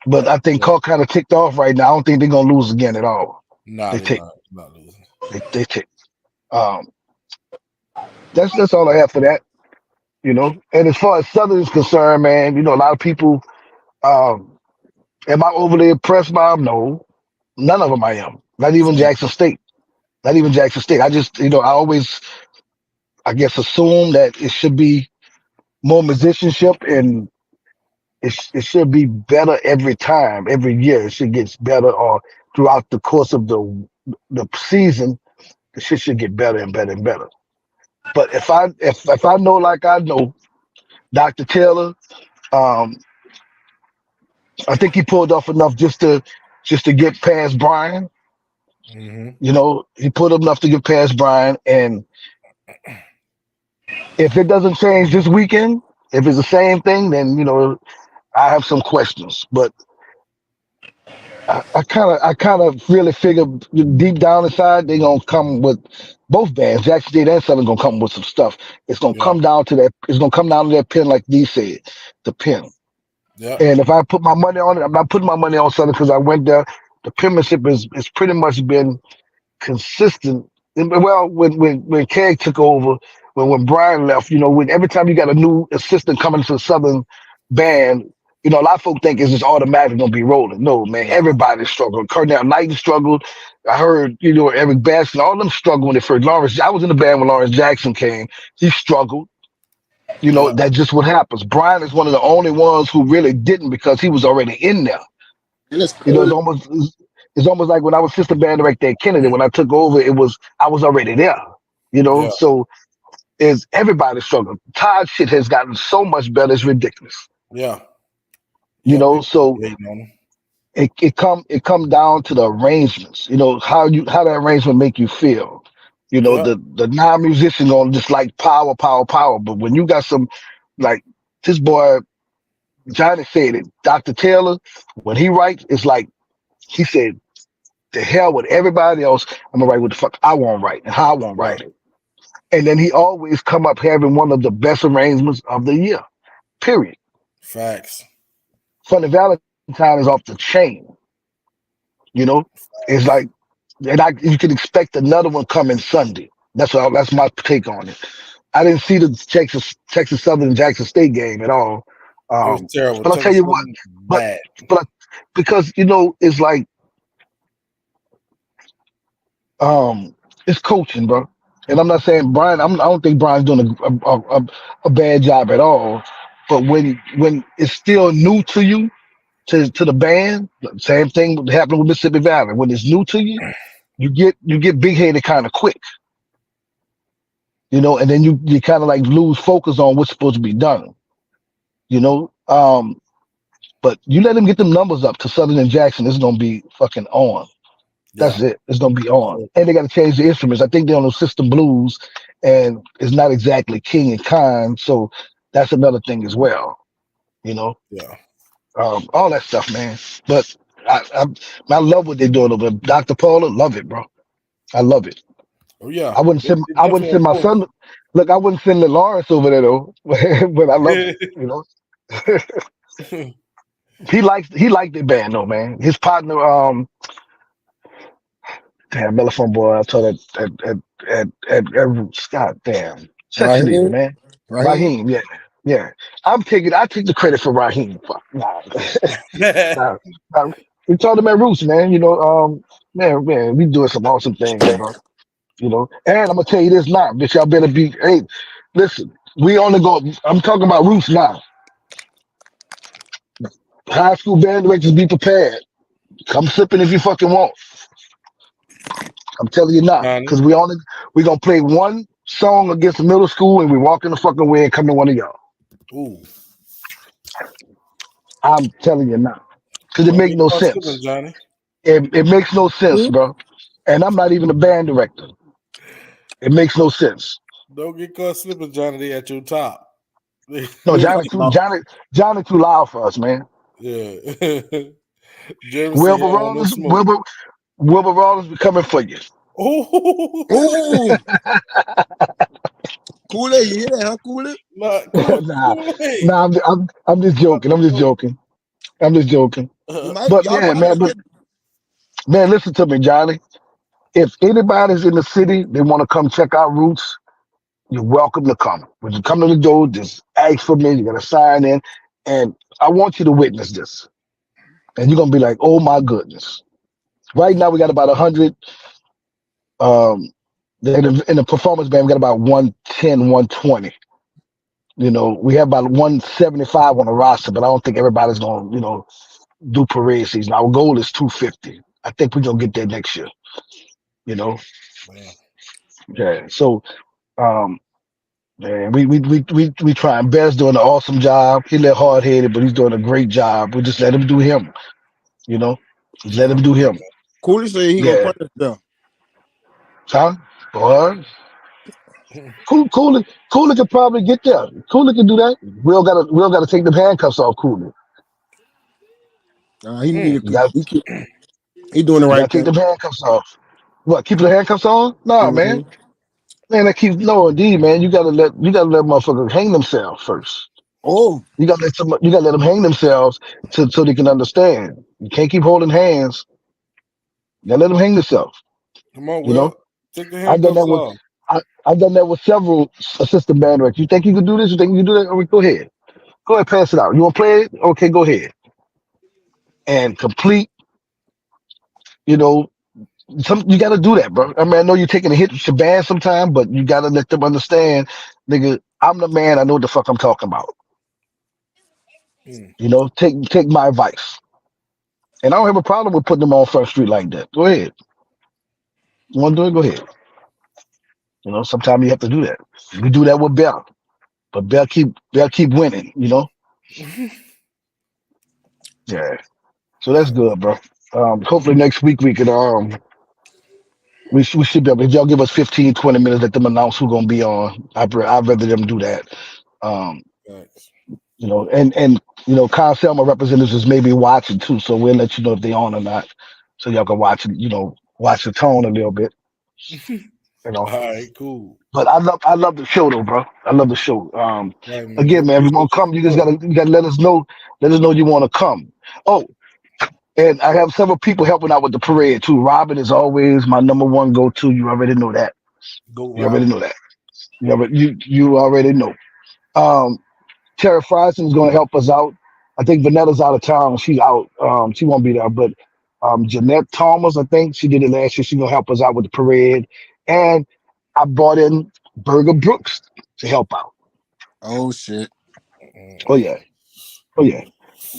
But I think Yeah. Carl kind of ticked off right now. I don't think they're gonna lose again at all. Nah, They they tick. not losing. They tick. Um, that's all I have for that. You know. And as far as Southern is concerned, man, you know a lot of people. Um, am I overly impressed by them? No, none of them I am. Not even Same. Jackson State. Not even Jackson State. I just, you know, I always, I guess, assume that it should be more musicianship and it should be better every time, every year. It should get better or throughout the course of the season, the shit should get better and better and better. But if I know like I know Dr. Taylor, um, I think he pulled off enough just to get past Brian. Mm-hmm. You know, he pulled up enough to get past Brian, and if it doesn't change this weekend, if it's the same thing, then you know I have some questions. But I kind of really figure deep down inside they're gonna come with both bands, Jackson State and Southern, gonna come with some stuff. It's gonna Yeah. come down to that. It's gonna come down to that pin, like D said, the pin. Yeah. And if I put my money on it, I'm not putting my money on Southern because I went there. The penmanship is pretty much been consistent. Well, when Keg took over, when Brian left, you know, when every time you got a new assistant coming to the Southern band, you know, a lot of folk think it's just automatically gonna be rolling. No, man, Nah. everybody struggled. Cornell Knighton struggled. I heard, you know, Eric Baskin, all of them struggled when they first. Lawrence, I was in the band when Lawrence Jackson came. He struggled. You know, Yeah. that's just what happens. Brian is one of the only ones who really didn't because he was already in there. And it's You know, cool. it's almost like when I was system band director at Kennedy. When I took over, I was already there. You know, Yeah. so is everybody struggling? Todd shit has gotten so much better, it's ridiculous. Yeah. You Yeah. know, People so hating on them. it come down to the arrangements. You know how the arrangement make you feel. You know, Yeah. the non musician gonna just like power, power, power. But when you got some like this boy Johnny said it, Dr. Taylor, when he writes, it's like he said, "The hell with everybody else. I'm gonna write what the fuck I want to write and how I want to Yeah. write it." And then he always come up having one of the best arrangements of the year. Period. Facts. Funny Valentine is off the chain. You know, it's like, and you can expect another one coming Sunday. That's my take on it. I didn't see the Texas Southern and Jackson State game at all. It was terrible. But I'll tell Texas you what, Southern, but bad. but because you know it's like um it's coaching, bro. And I'm not saying Brian. I don't think Brian's doing a bad job at all. But when it's still new to you, to the band, same thing happened with Mississippi Valley. When it's new to you, you get big headed kind of quick, you know, and then you kind of like lose focus on what's supposed to be done, you know. But you let him get them numbers up to Southern and Jackson, it's gonna be fucking on. That's Yeah. it. It's gonna be on, and they got to change the instruments. I think they're on the system blues, and it's not exactly King and Khan, so that's another thing as well. You know, Yeah. all that stuff, man. But I love what they're doing over there. Dr. Paula, love it, bro. I love it. Oh yeah. I wouldn't send It I wouldn't definitely send my important. son. Look, I wouldn't send Lawrence over there though, but I love it. You know, he liked the band though, man. His partner, damn, Telephone boy, I told at Scott, damn, such a leader, Raheem, man. Raheem. Raheem, yeah, yeah. I take the credit for Raheem. Fuck, nah, nah, nah. We told him at Roots, man. You know, man, we doing some awesome things, bro. You know, and I'm gonna tell you this now, bitch. Y'all better be. Hey, listen, we only go. I'm talking about Roots now. High school band directors, be prepared. Come sipping if you fucking want. I'm telling you now, Johnny. because we gonna play one song against the middle school, and we walk in the fucking way and come to one of y'all. Ooh. I'm telling you now, because it Don't make get no caught slipping, sense. Johnny. It makes no sense, Hmm? bro. And I'm not even a band director. It makes no sense. Don't get caught slipping, Johnny. They at your top. No, Who you talking about? Johnny too loud for us, man. Yeah. Jeremy said he Wilbur don't want no Rollins, smoke. Wilbur Rollins, we coming for you. Oh, Ooh, Kool-Aid, you hear that, huh, Kool-Aid? not cool. nah, Kool-Aid. nah, I'm just Not joking. the I'm just joke. joking. I'm just joking. But Y'all yeah, might man, just but get. man, listen to me, Johnny. If anybody's in the city, they want to come check out Roots, you're welcome to come. When you come to the door, just ask for me. You got to sign in, and I want you to witness this. And you're gonna be like, "Oh my goodness!" Right now, we got about 100. Um, in the performance band, we got about 110, 120. You know, we have about 175 on the roster, but I don't think everybody's gonna, do parade season. Our goal is 250. I think we're gonna get there next year. You know, Man. yeah. So, um, man, we trying. Bear's doing an awesome job. He a little hard headed, but he's doing a great job. We just let him do him. You know, just let Yeah, him do him. Kool-Aid said he gonna Yeah, punish them. son. Boy, man. Cooler could probably get there. Cooler can do that. We all gotta take the handcuffs off Cooler. He Mm. needed You to. got He doing the you right gotta take thing. the handcuffs off. What? Keep the handcuffs on? Nah, Hmm. man. Man, that keeps no indeed, man. You gotta let motherfuckers hang themselves first. Oh, You gotta let them hang themselves so they can understand. You can't keep holding hands. You gotta let them hang themselves. Come on, You know, Will. Take the I've done handcuffs that with off. I've done that with several assistant band directors. You think you can do this? You think you can do that? All right, go ahead. Go ahead, pass it out. You want to play it? Okay, go ahead. And complete. You know, you got to do that, bro. I mean, I know you're taking a hit with your band sometime, but you got to let them understand, nigga. I'm the man. I know what the fuck I'm talking about. Mm. You know, take my advice. And I don't have a problem with putting them on Front Street like that. Go ahead. You want to do it? Go ahead. You know, sometimes you have to do that. We do that with Bell, but Bell keep winning. You know. Yeah. So that's good, bro. Hopefully next week we can we should be able. If y'all give us 15, 20 minutes, let them announce who's gonna be on. I'd rather them do that. Um, Thanks. and Kyle Selma representatives is maybe watching too, so we'll let you know if they on or not, so y'all can watch it. Watch the tone a little bit. You know. All right, cool. But I love the show though, bro. I love the show. Right, man. We Again, man, if you want appreciate to your come, you just support. gotta let us know. Let us know you want to come. Oh, and I have several people helping out with the parade too. Robin is always my number one go to. You already know that. Go, You already Robin. know that. You already know. Um, Tara Frison is going to help us out. I think Vanetta's out of town. She's out. She won't be there. But Jeanette Thomas, I think she did it last year. She's going to help us out with the parade. And I brought in Berger Brooks to help out. oh shit. Oh yeah. Oh yeah.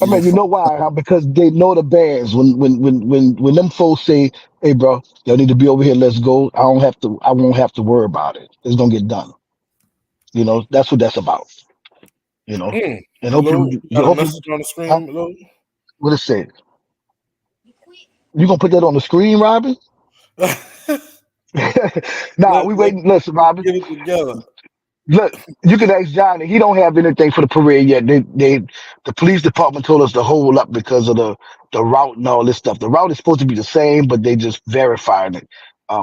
I Yeah. mean, you know why? Huh? Because they know the bands. When them folks say, "Hey, bro, y'all need to be over here. Let's go." I don't have to. I won't have to worry about it. It's gonna get done. That's what that's about. You know, Mm. and Hello, you got a hopefully, message on the huh? screen, hello? What it say? You gonna put that on the screen, Robin? Nah, let, we let waiting. Listen, Robin. get it together. Look, you can ask Johnny. He don't have anything for the parade yet. The police department told us to hold up because of the route and all this stuff. The route is supposed to be the same, but they just verifying it.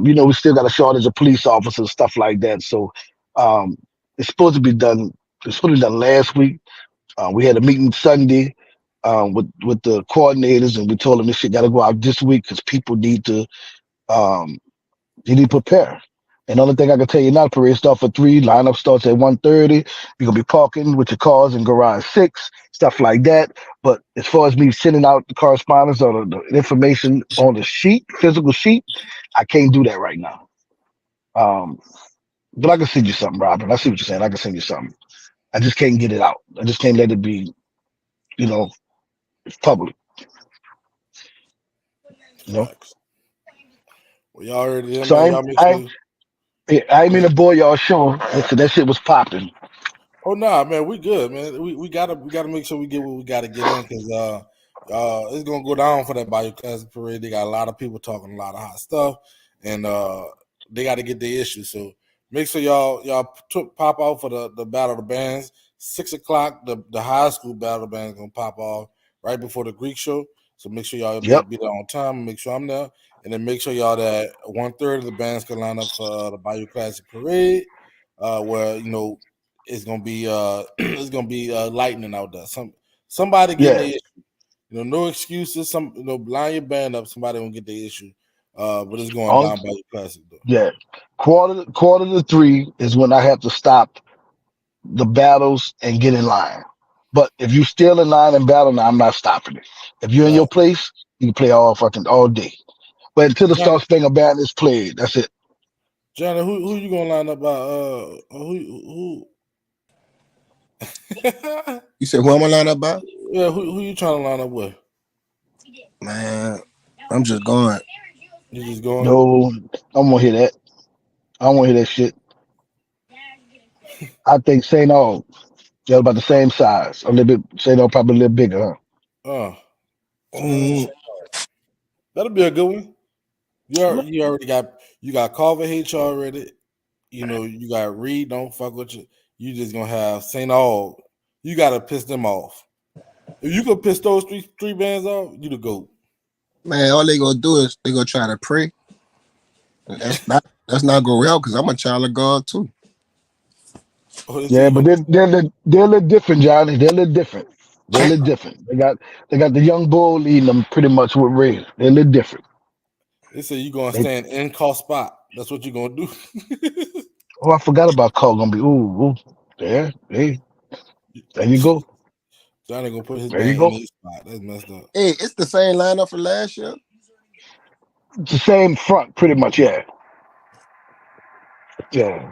We still got a shortage of police officers, stuff like that. So, um, it's supposed to be done. It's supposed to be done last week. We had a meeting Sunday with the coordinators, and we told them this shit got to go out this week because people um, need to prepare. And the only thing I can tell you now, parade starts for 3, lineup starts at 1:30. You're gonna be parking with your cars in garage 6, stuff like that. But as far as me sending out the correspondence or the information on the sheet, physical sheet, I can't do that right now. Um, but I can send you something, Robin. I see what you're saying. I can send you something. I just can't get it out. I just can't let it be, you know, public. You know. Facts. Well, y'all already there, So man. Y'all make sure. I ain't mean to bore y'all show. Listen, that shit was popping. Oh nah, man, we good, man. We gotta make sure we get what we gotta get in because it's gonna go down for that Bayou Classic parade. They got a lot of people talking a lot of hot stuff, and they got to get their issue. So make sure y'all pop out for the Battle of the Bands. 6:00, the high school Battle of the Bands gonna pop off right before the Greek show. So make sure y'all Yep. be there on time. Make sure I'm there, and then make sure y'all that 1/3 of the bands can line up for the Bayou Classic parade, where it's gonna be it's gonna be lightning out there. Somebody getting Yeah. the issue. No excuses. Line your band up. Somebody gonna get the issue. But it's going On, down by your classic though. yeah. Quarter to 3 is when I have to stop the battles and get in line. But if you still in line and battle now, I'm not stopping it. If you're in your Right. place, you can play all day. But until the Johnny, Star Spangled Banner is played, that's it. Johnny, who you gonna line up by? Who? You said who am I line up by? Yeah, who you trying to line up with? Man, I'm just going. You just going? No, I don't want to hear that. I don't want to hear that shit. I think St. Aug, they're about the same size. A little bit, St. Aug probably a little bigger, huh? Mm, That'll be a good one. You already got Carver H already. You got Reed. Don't fuck with you. You just gonna have St. Aug. You gotta piss them off. If you could piss those three bands off, you the GOAT. man, all they gonna do is they gonna try to pray. That's not go well because I'm a child of God too. Oh, Yeah, but they're a little different, Johnny. They're a little different. They're a little different. They got the young bull leading them pretty much with Ray. They're a little different. They say you gonna They, stand in call spot. That's what you gonna do. I forgot about Cole. Gonna be ooh, there, hey, there you go, Johnny gonna put his there you band in go. his spot. That's messed up. Hey, it's the same lineup for last year. It's the same front, pretty much. Yeah, yeah.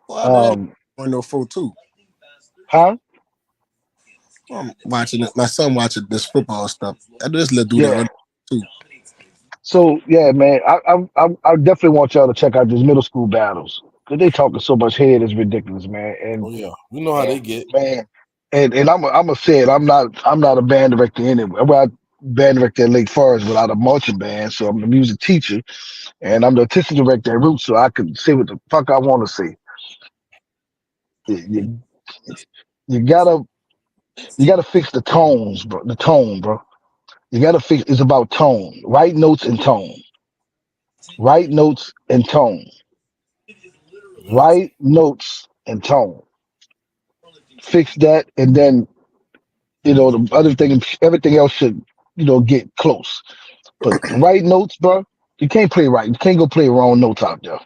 Well, that 104 too. Huh? I'm watching it. My son watching this football stuff. I just let do Yeah. that too. So yeah, man, I definitely want y'all to check out these middle school battles because they talking so much head is ridiculous, man. Oh yeah, we know how they get. Man, and I'm gonna say it. I'm not a band director anyway. Well, I band director at Lake Forest without a marching band, so I'm the music teacher and I'm the artistic director at Roots, so I can say what the fuck I want to say. You, you gotta fix the tones, bro. The tone, bro. You gotta fix. It's about tone. Right notes and tone. Right notes and tone. Yeah. Right notes and tone. Fix that, and then the other thing, everything else should get close. But the right notes, bro, you can't play right. You can't go play wrong notes out there.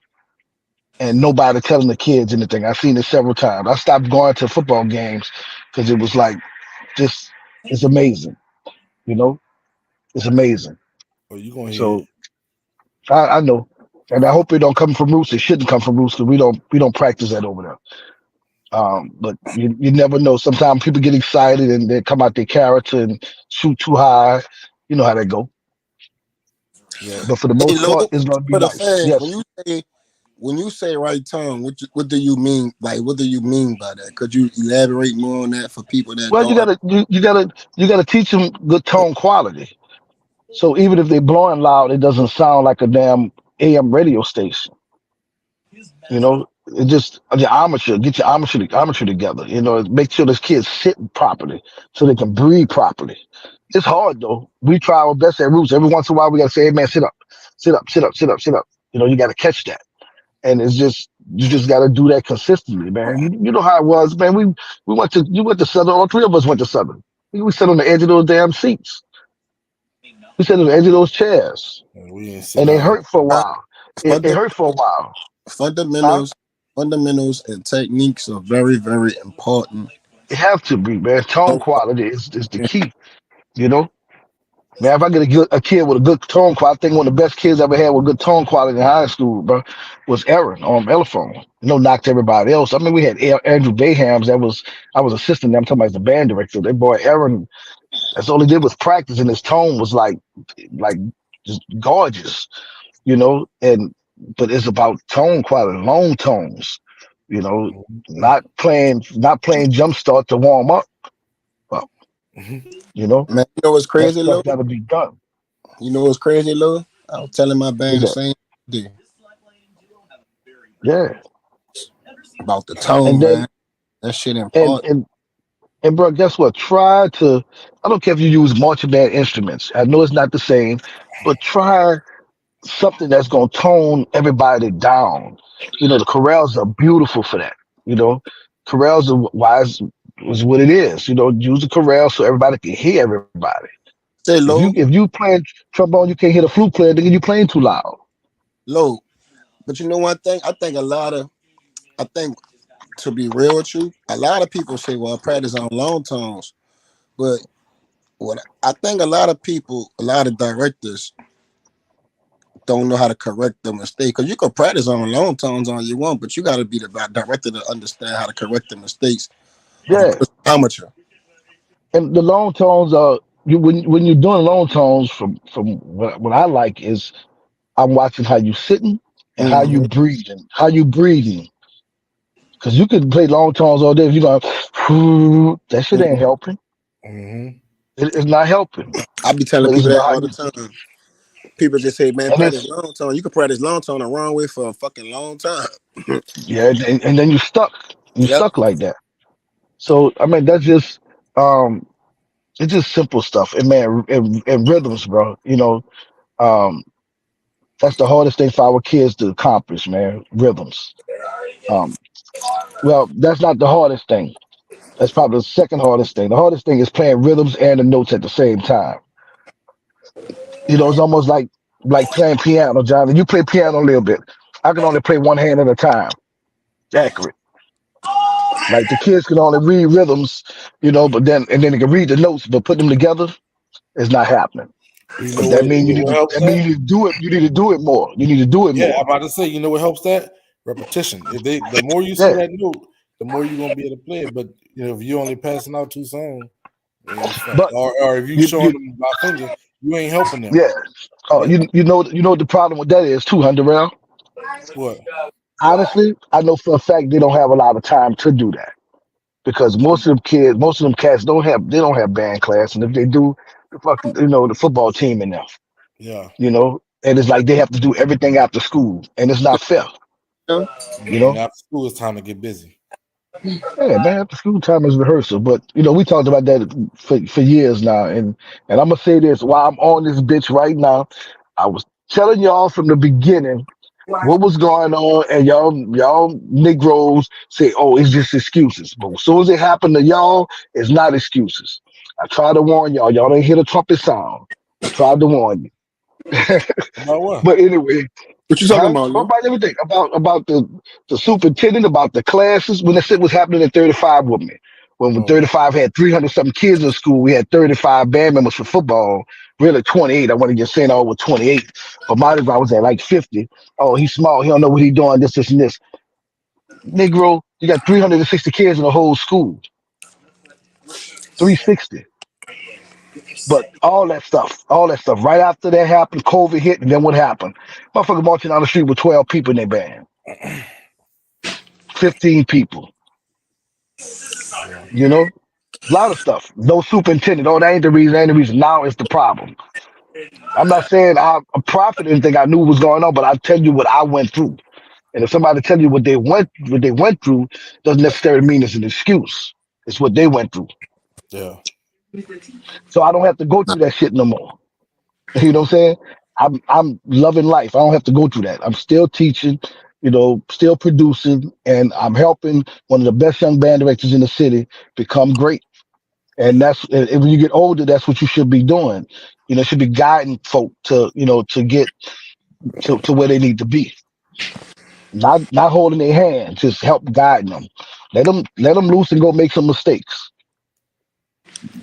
And nobody telling the kids anything. I've seen it several times. I stopped going to football games because it was like just it's amazing. You know, it's amazing. Oh, you gonna hear it. So I know, and I hope it don't come from Roots. It shouldn't come from Roots because we don't practice that over there. But you never know. Sometimes people get excited and they come out their character and shoot too high. You know how that go. Yeah. But for the Hey, most Lou, part, it's gonna be for the nice. fans, Yes. when you say right tone, what do you mean? Like, what do you mean by that? Could you elaborate more on that for people that Well, don't? you gotta teach them good tone quality. So even if they blowing loud, it doesn't sound like a damn AM radio station. You know, it just your armature, get your armature together. You know, make sure those kids sit properly so they can breathe properly. It's hard though. We try our best at roots. Every once in a while, we gotta say, "Hey man, sit up, sit up, sit up, sit up, sit up." You know, you gotta catch that, and it's just you just gotta do that consistently, man. You know how it was, man. We went to you went to Southern. All three of us went to Southern. We sat on the edge of those damn seats. We sat on the edge of those chairs, And we didn't sit and it down. hurt for a Uh, while. It funda- hurt for a while, huh? fundamentals, fundamentals, and techniques are very, very important. It have to be, man. Tone Oh, quality is the key, you know? Man, if I get a kid with a good tone quality, I think one of the best kids I ever had with good tone quality in high school, bro, was Aaron on Elephone. You know, knocked everybody else. I mean, we had Andrew Bayhams. I was assistant. I'm talking about the band director. That boy Aaron, that's all he did was practice, and his tone was like just gorgeous, you know. And but it's about tone quality, long tones, you know, not playing jump start to warm up. Well, Mhm. you know, man, you know what's that crazy, stuff Lou? got to be done. You know what's crazy, Lou? I was telling my What's band the that? same day Yeah, about the tone, and man. then That shit and important. and and bro, guess what? Try to. I don't care if you use marching band instruments. I know it's not the same, but try something that's gonna tone everybody down. You know, the chorales are beautiful for that. You know, chorales are wise is what it is. You know, use the chorale so everybody can hear everybody. Say If low, you playing trombone, you can't hear the flute player, then you playing too loud. low. But you know one thing? I think to be real with you, a lot of people say, well, practice on long tones. But what I think a lot of people, a lot of directors don't know how to correct the mistake. Because you can practice on long tones all you want, but you got to be the director to understand how to correct the mistakes of a Yeah, person amateur. and the long tones are you when you're doing long tones from what I like is I'm watching how you sitting and how you Mm-hmm. breathing, how you breathing. Because you could play long tones all day if you go, that shit ain't helping. Mhm. It's not helping. I be telling But it's people that about how all the you, time. People just say, man, and practice it's long tone. You can practice long tone the wrong way for a fucking long time. yeah, and then you stuck. You Yep. stuck like that. So I mean, that's just um, it's just simple stuff. And man, and rhythms, bro. You know, um, that's the hardest thing for our kids to accomplish, man. Rhythms. Um, well, that's not the hardest thing. That's probably the second hardest thing. The hardest thing is playing rhythms and the notes at the same time. You know, it's almost like playing piano, Johnny. You play piano a little bit. I can only play one hand at a time. Accurate. Like the kids can only read rhythms, you know, but then they can read the notes, but put them together, it's not happening. But that You means know what helps that? you need to do it. You need to do it more. You need to do it Yeah, I'm more. about to say, you know what helps that? Repetition. If they the more you see Yeah. that note, the more you're gonna be able to play it. But you know, if you only passing out two songs, yeah, it's fucked. But Or if you you showing them by finger, you ain't helping them. yeah. Oh, Yeah. you know what the problem with that is too, Hunter. What? Honestly, I know for a fact they don't have a lot of time to do that because most of them cats don't have band class, and if they do, the fucking the football team enough, Yeah. and it's like they have to do everything after school, and it's not fair, Yeah. you And know. after school, it's time to get busy. Yeah, man, after school time is rehearsal, but we talked about that for years now, and I'm gonna say this while I'm on this bitch right now. I was telling y'all from the beginning what was going on, and y'all Negroes say, "Oh, it's just excuses." But as soon as it happened to y'all, it's not excuses. I tried to warn y'all. Y'all didn't hear the trumpet sound. I tried to warn you. About what? But anyway, What you talking huh? about, Lou? About everything. About the superintendent, about the classes. When this shit was happening at 35 with me. When Oh, 35 had 300 something kids in school, we had 35 band members for football. Really 28. I want to get sent out with 28. But my I was at like 50. Oh, he's small. He don't know what he's doing. This and this. Negro, you got 360 kids in the whole school. 360. But all that stuff. Right after that happened, COVID hit, and then what happened? Motherfucker marching down the street with 12 people in their band, 15 people. yeah. A lot of stuff. No superintendent. Oh, that ain't the reason. That ain't the reason. Now it's the problem. I'm not saying I'm a prophet or anything. I knew what was going on, but I tell you what I went through. And if somebody tell you what they went through, doesn't necessarily mean it's an excuse. It's what they went through. Yeah. So I don't have to go through that shit no more. You know what I'm saying? I'm loving life. I don't have to go through that. I'm still teaching, still producing, and I'm helping one of the best young band directors in the city become great. And and when you get older, that's what you should be doing. Should be guiding folk to get to where they need to be. Not holding their hand, just help guiding them. Let them loose and go make some mistakes.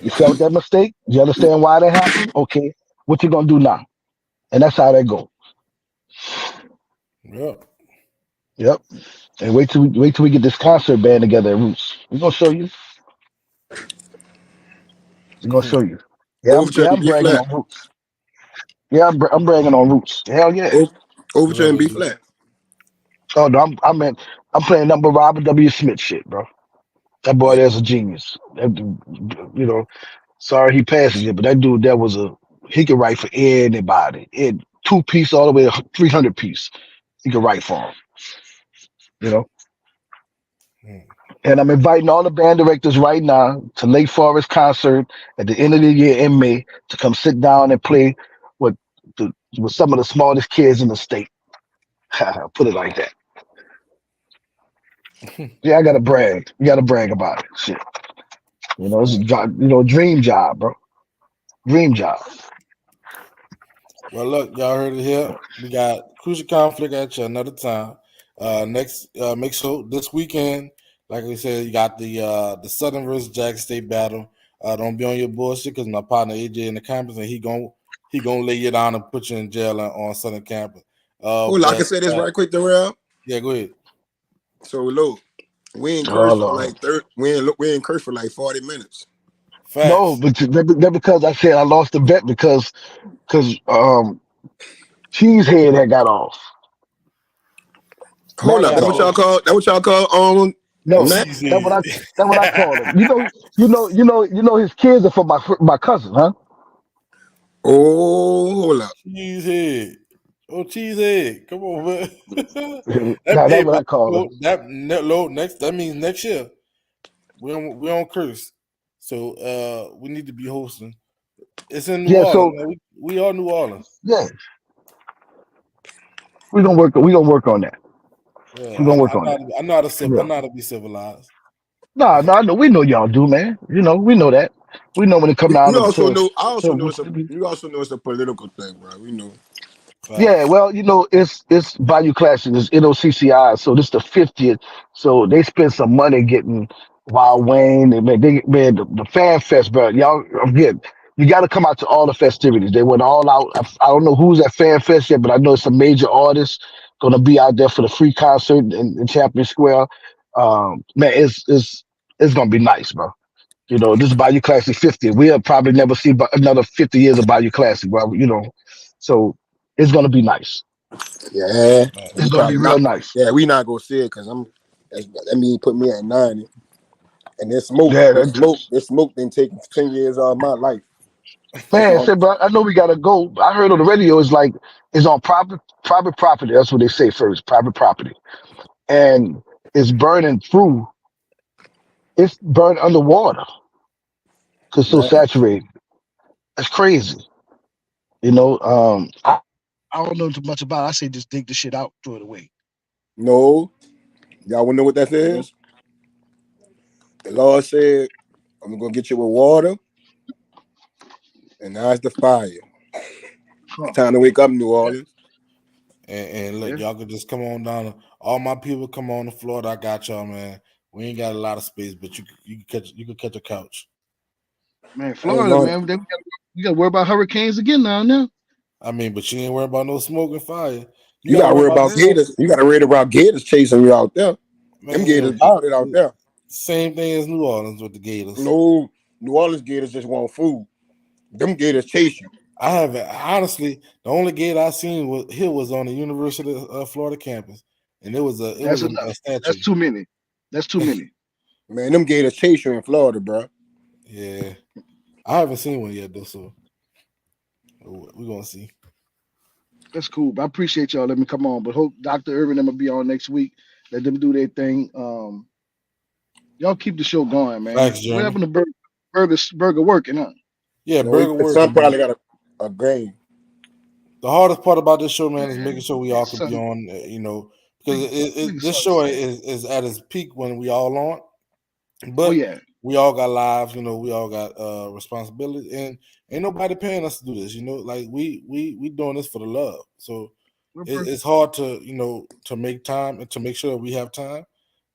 You felt that mistake? You understand why that happened? Okay, what you gonna do now? And that's how that go. Yeah. Yep. And wait till we get this concert band together at Roots. We're gonna show you. We're gonna show you. Overture Yeah, and I'm B bragging flat. on Roots. Yeah, I'm bragging on Roots. Hell yeah. Overture and Love B it. flat. Oh no, I'm playing number Robert W. Smith shit, bro. That boy there's a genius. Sorry he passes it, but that dude he could write for anybody. 2 piece all the way to 300 piece. He could write for him. You know. Mm. And I'm inviting all the band directors right now to Lake Forest concert at the end of the year in May to come sit down and play with with some of the smartest kids in the state. Put it like that. Yeah, I gotta brag. You gotta brag about it. Shit. It's a job, dream job, bro. Dream job. Well, look, y'all heard it here. We got Crucial Conflict at you another time. Next, make sure this weekend, like I said, you got the Southern versus Jackson State battle. Don't be on your bullshit because my partner AJ in the campus and he gonna lay you down and put you in jail on Southern campus. Hold on, I can say this right quick, Darrell. Yeah, go ahead. So look, we in Oh curse for Lord. like we in curse for like 40 minutes. No, Facts. but that because I said I lost the bet because Cheesehead had got off. Hold I up, got off. that what y'all call No, Matt? that's what I call him. His kids are from my cousin, huh? Oh, hold up. Cheesehead. Oh, cheesehead. Come on, man. Nah, that's Hey, what but I call him. that means next year we on curse. So we need to be hosting. It's in New Yeah, Orleans, so man. We are New Orleans. yeah, we're gonna work on that. Yeah, We're gonna work on that. I know how to Yeah. I know how to be civilized. No, I know we know y'all do, man. We know that. We know when it come down We also to know. I also know to you also know it's a political thing, bro. We know. yeah, Facts. well, it's Bayou Classic, it's NOCCI, so this the 50th. So they spent some money getting Wild Wayne. Man, the Fan Fest, bro. Y'all, again, you got to come out to all the festivities. They went all out. I don't know who's at Fan Fest yet, but I know it's some major artists gonna be out there for the free concert in Champion Square. Man, it's gonna be nice, bro. This is Bayou Classic 50. We'll probably never see another 50 years of Bayou Classic, bro. So it's gonna be nice. Yeah, It's we gonna be probably real not. nice. Yeah, we not gonna see it because that mean put me at 90. And Yeah, this smoke been taking 10 years out of my life. That's man. all. Say, bro, I know we gotta go. I heard on the radio it's on private property. That's what they say first, private property, and it's burning through. It's burned underwater because it's so Man, saturated. That's crazy. I don't know too much about it. I say just dig the shit out, throw it away. no, y'all wanna know what that You know? is? The Lord said, "I'm gonna get you with water, and now it's the fire. Huh. It's time to wake up, New Yeah, Orleans." And look, yeah. y'all could just come on down. All my people come on the floor. I got y'all, man. We ain't got a lot of space, but you could catch a couch. Man, I ain't Florida, going. man. We gotta worry about hurricanes again now. I mean, but you ain't worried about no smoke and fire. You You got to gotta worry worry about the about smoke, gators. You gotta worry about gators chasing you out there. Them gators man. out it out there. Same thing as New Orleans with the Gators. No, New Orleans gators just want food. Them gators chase you. I haven't honestly. The only gate I seen was on the University of Florida campus, and it was That's enough. a statue. That's too many. That's too many. Man, them gators chase you in Florida, bro. Yeah, I haven't seen one yet though. So We're gonna see. That's cool. But I appreciate y'all. Let me come on. But hope Dr. Irvin and them will be on next week. Let them do their thing. Y'all keep the show going, man. Thanks, What Jeremy. happened to Burger working, huh? Yeah, No, burger his son working, man. probably got a game. The hardest part about this show, man, is Man, making sure we all could be son, on. Because nigga this son show sad. is at its peak when we all on. Oh But yeah. we all got lives, we all got responsibility, and ain't nobody paying us to do this. Like we doing this for the love. So We're it's hard to make time and to make sure that we have time.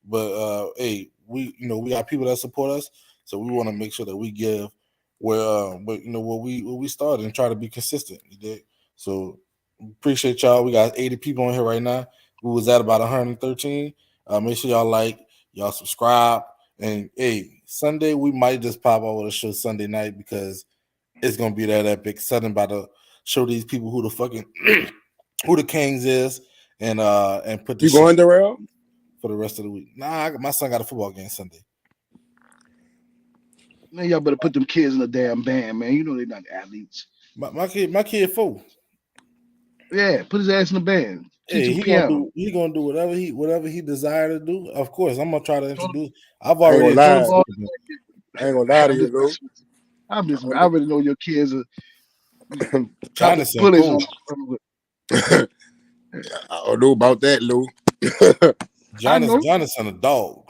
But hey, we got people that support us, so we want to make sure that we give what we started and try to be consistent. You did. So appreciate y'all. We got 80 people on here right now. We was at about 113. Make sure y'all y'all subscribe. And hey, Sunday we might just pop out with a show Sunday night because it's gonna be that epic. Something about to show these people who the fucking who the Kings is and put the You shit going, Darrell? for the rest of the week. Nah, my son got a football game Sunday. Man, y'all better put them kids in a damn band, man. You know they're not athletes. My kid 4. Yeah, put his ass in the band. Teach Hey, him piano. he gonna do whatever he desire to do. Of course, I'm gonna try to Throw the, introduce. I've I ain't already gonna throw the lie. introduced ball. him. I ain't gonna lie to I'm you, just Lou. messing with you. I I already know your kids are dropping Jonathan bullies on. Poole. don't know about that, Lou. I know. Jonathan a dog.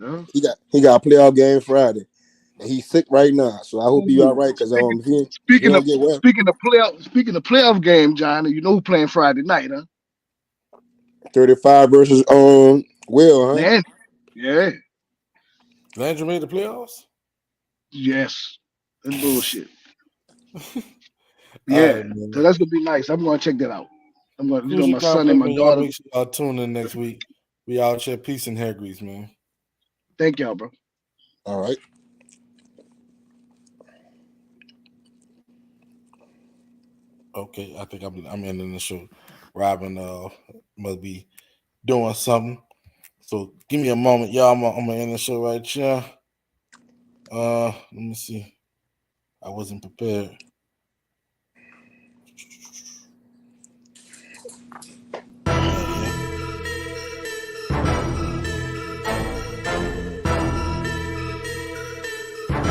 Yeah. he got a playoff game Friday, and he's sick right now. So I hope he all Ooh. right. Cause if he Speaking don't of get well, speaking of playoff game, John, you know who playing Friday night, huh? 35 versus Will, huh? Man. Yeah. Landry made the playoffs. Yes. That's bullshit. All Yeah. right, man. So that's gonna be nice. I'm gonna check that out. Cruise your My son confidence, and my man. Y'all daughter. make sure y'all tune in next week. We out here. Peace and hair grease, man. Thank y'all, bro. All right. Okay, I think I'm ending the show. Robin must be doing something. So give me a moment, y'all. I'm gonna end the show right here. Let me see. I wasn't prepared.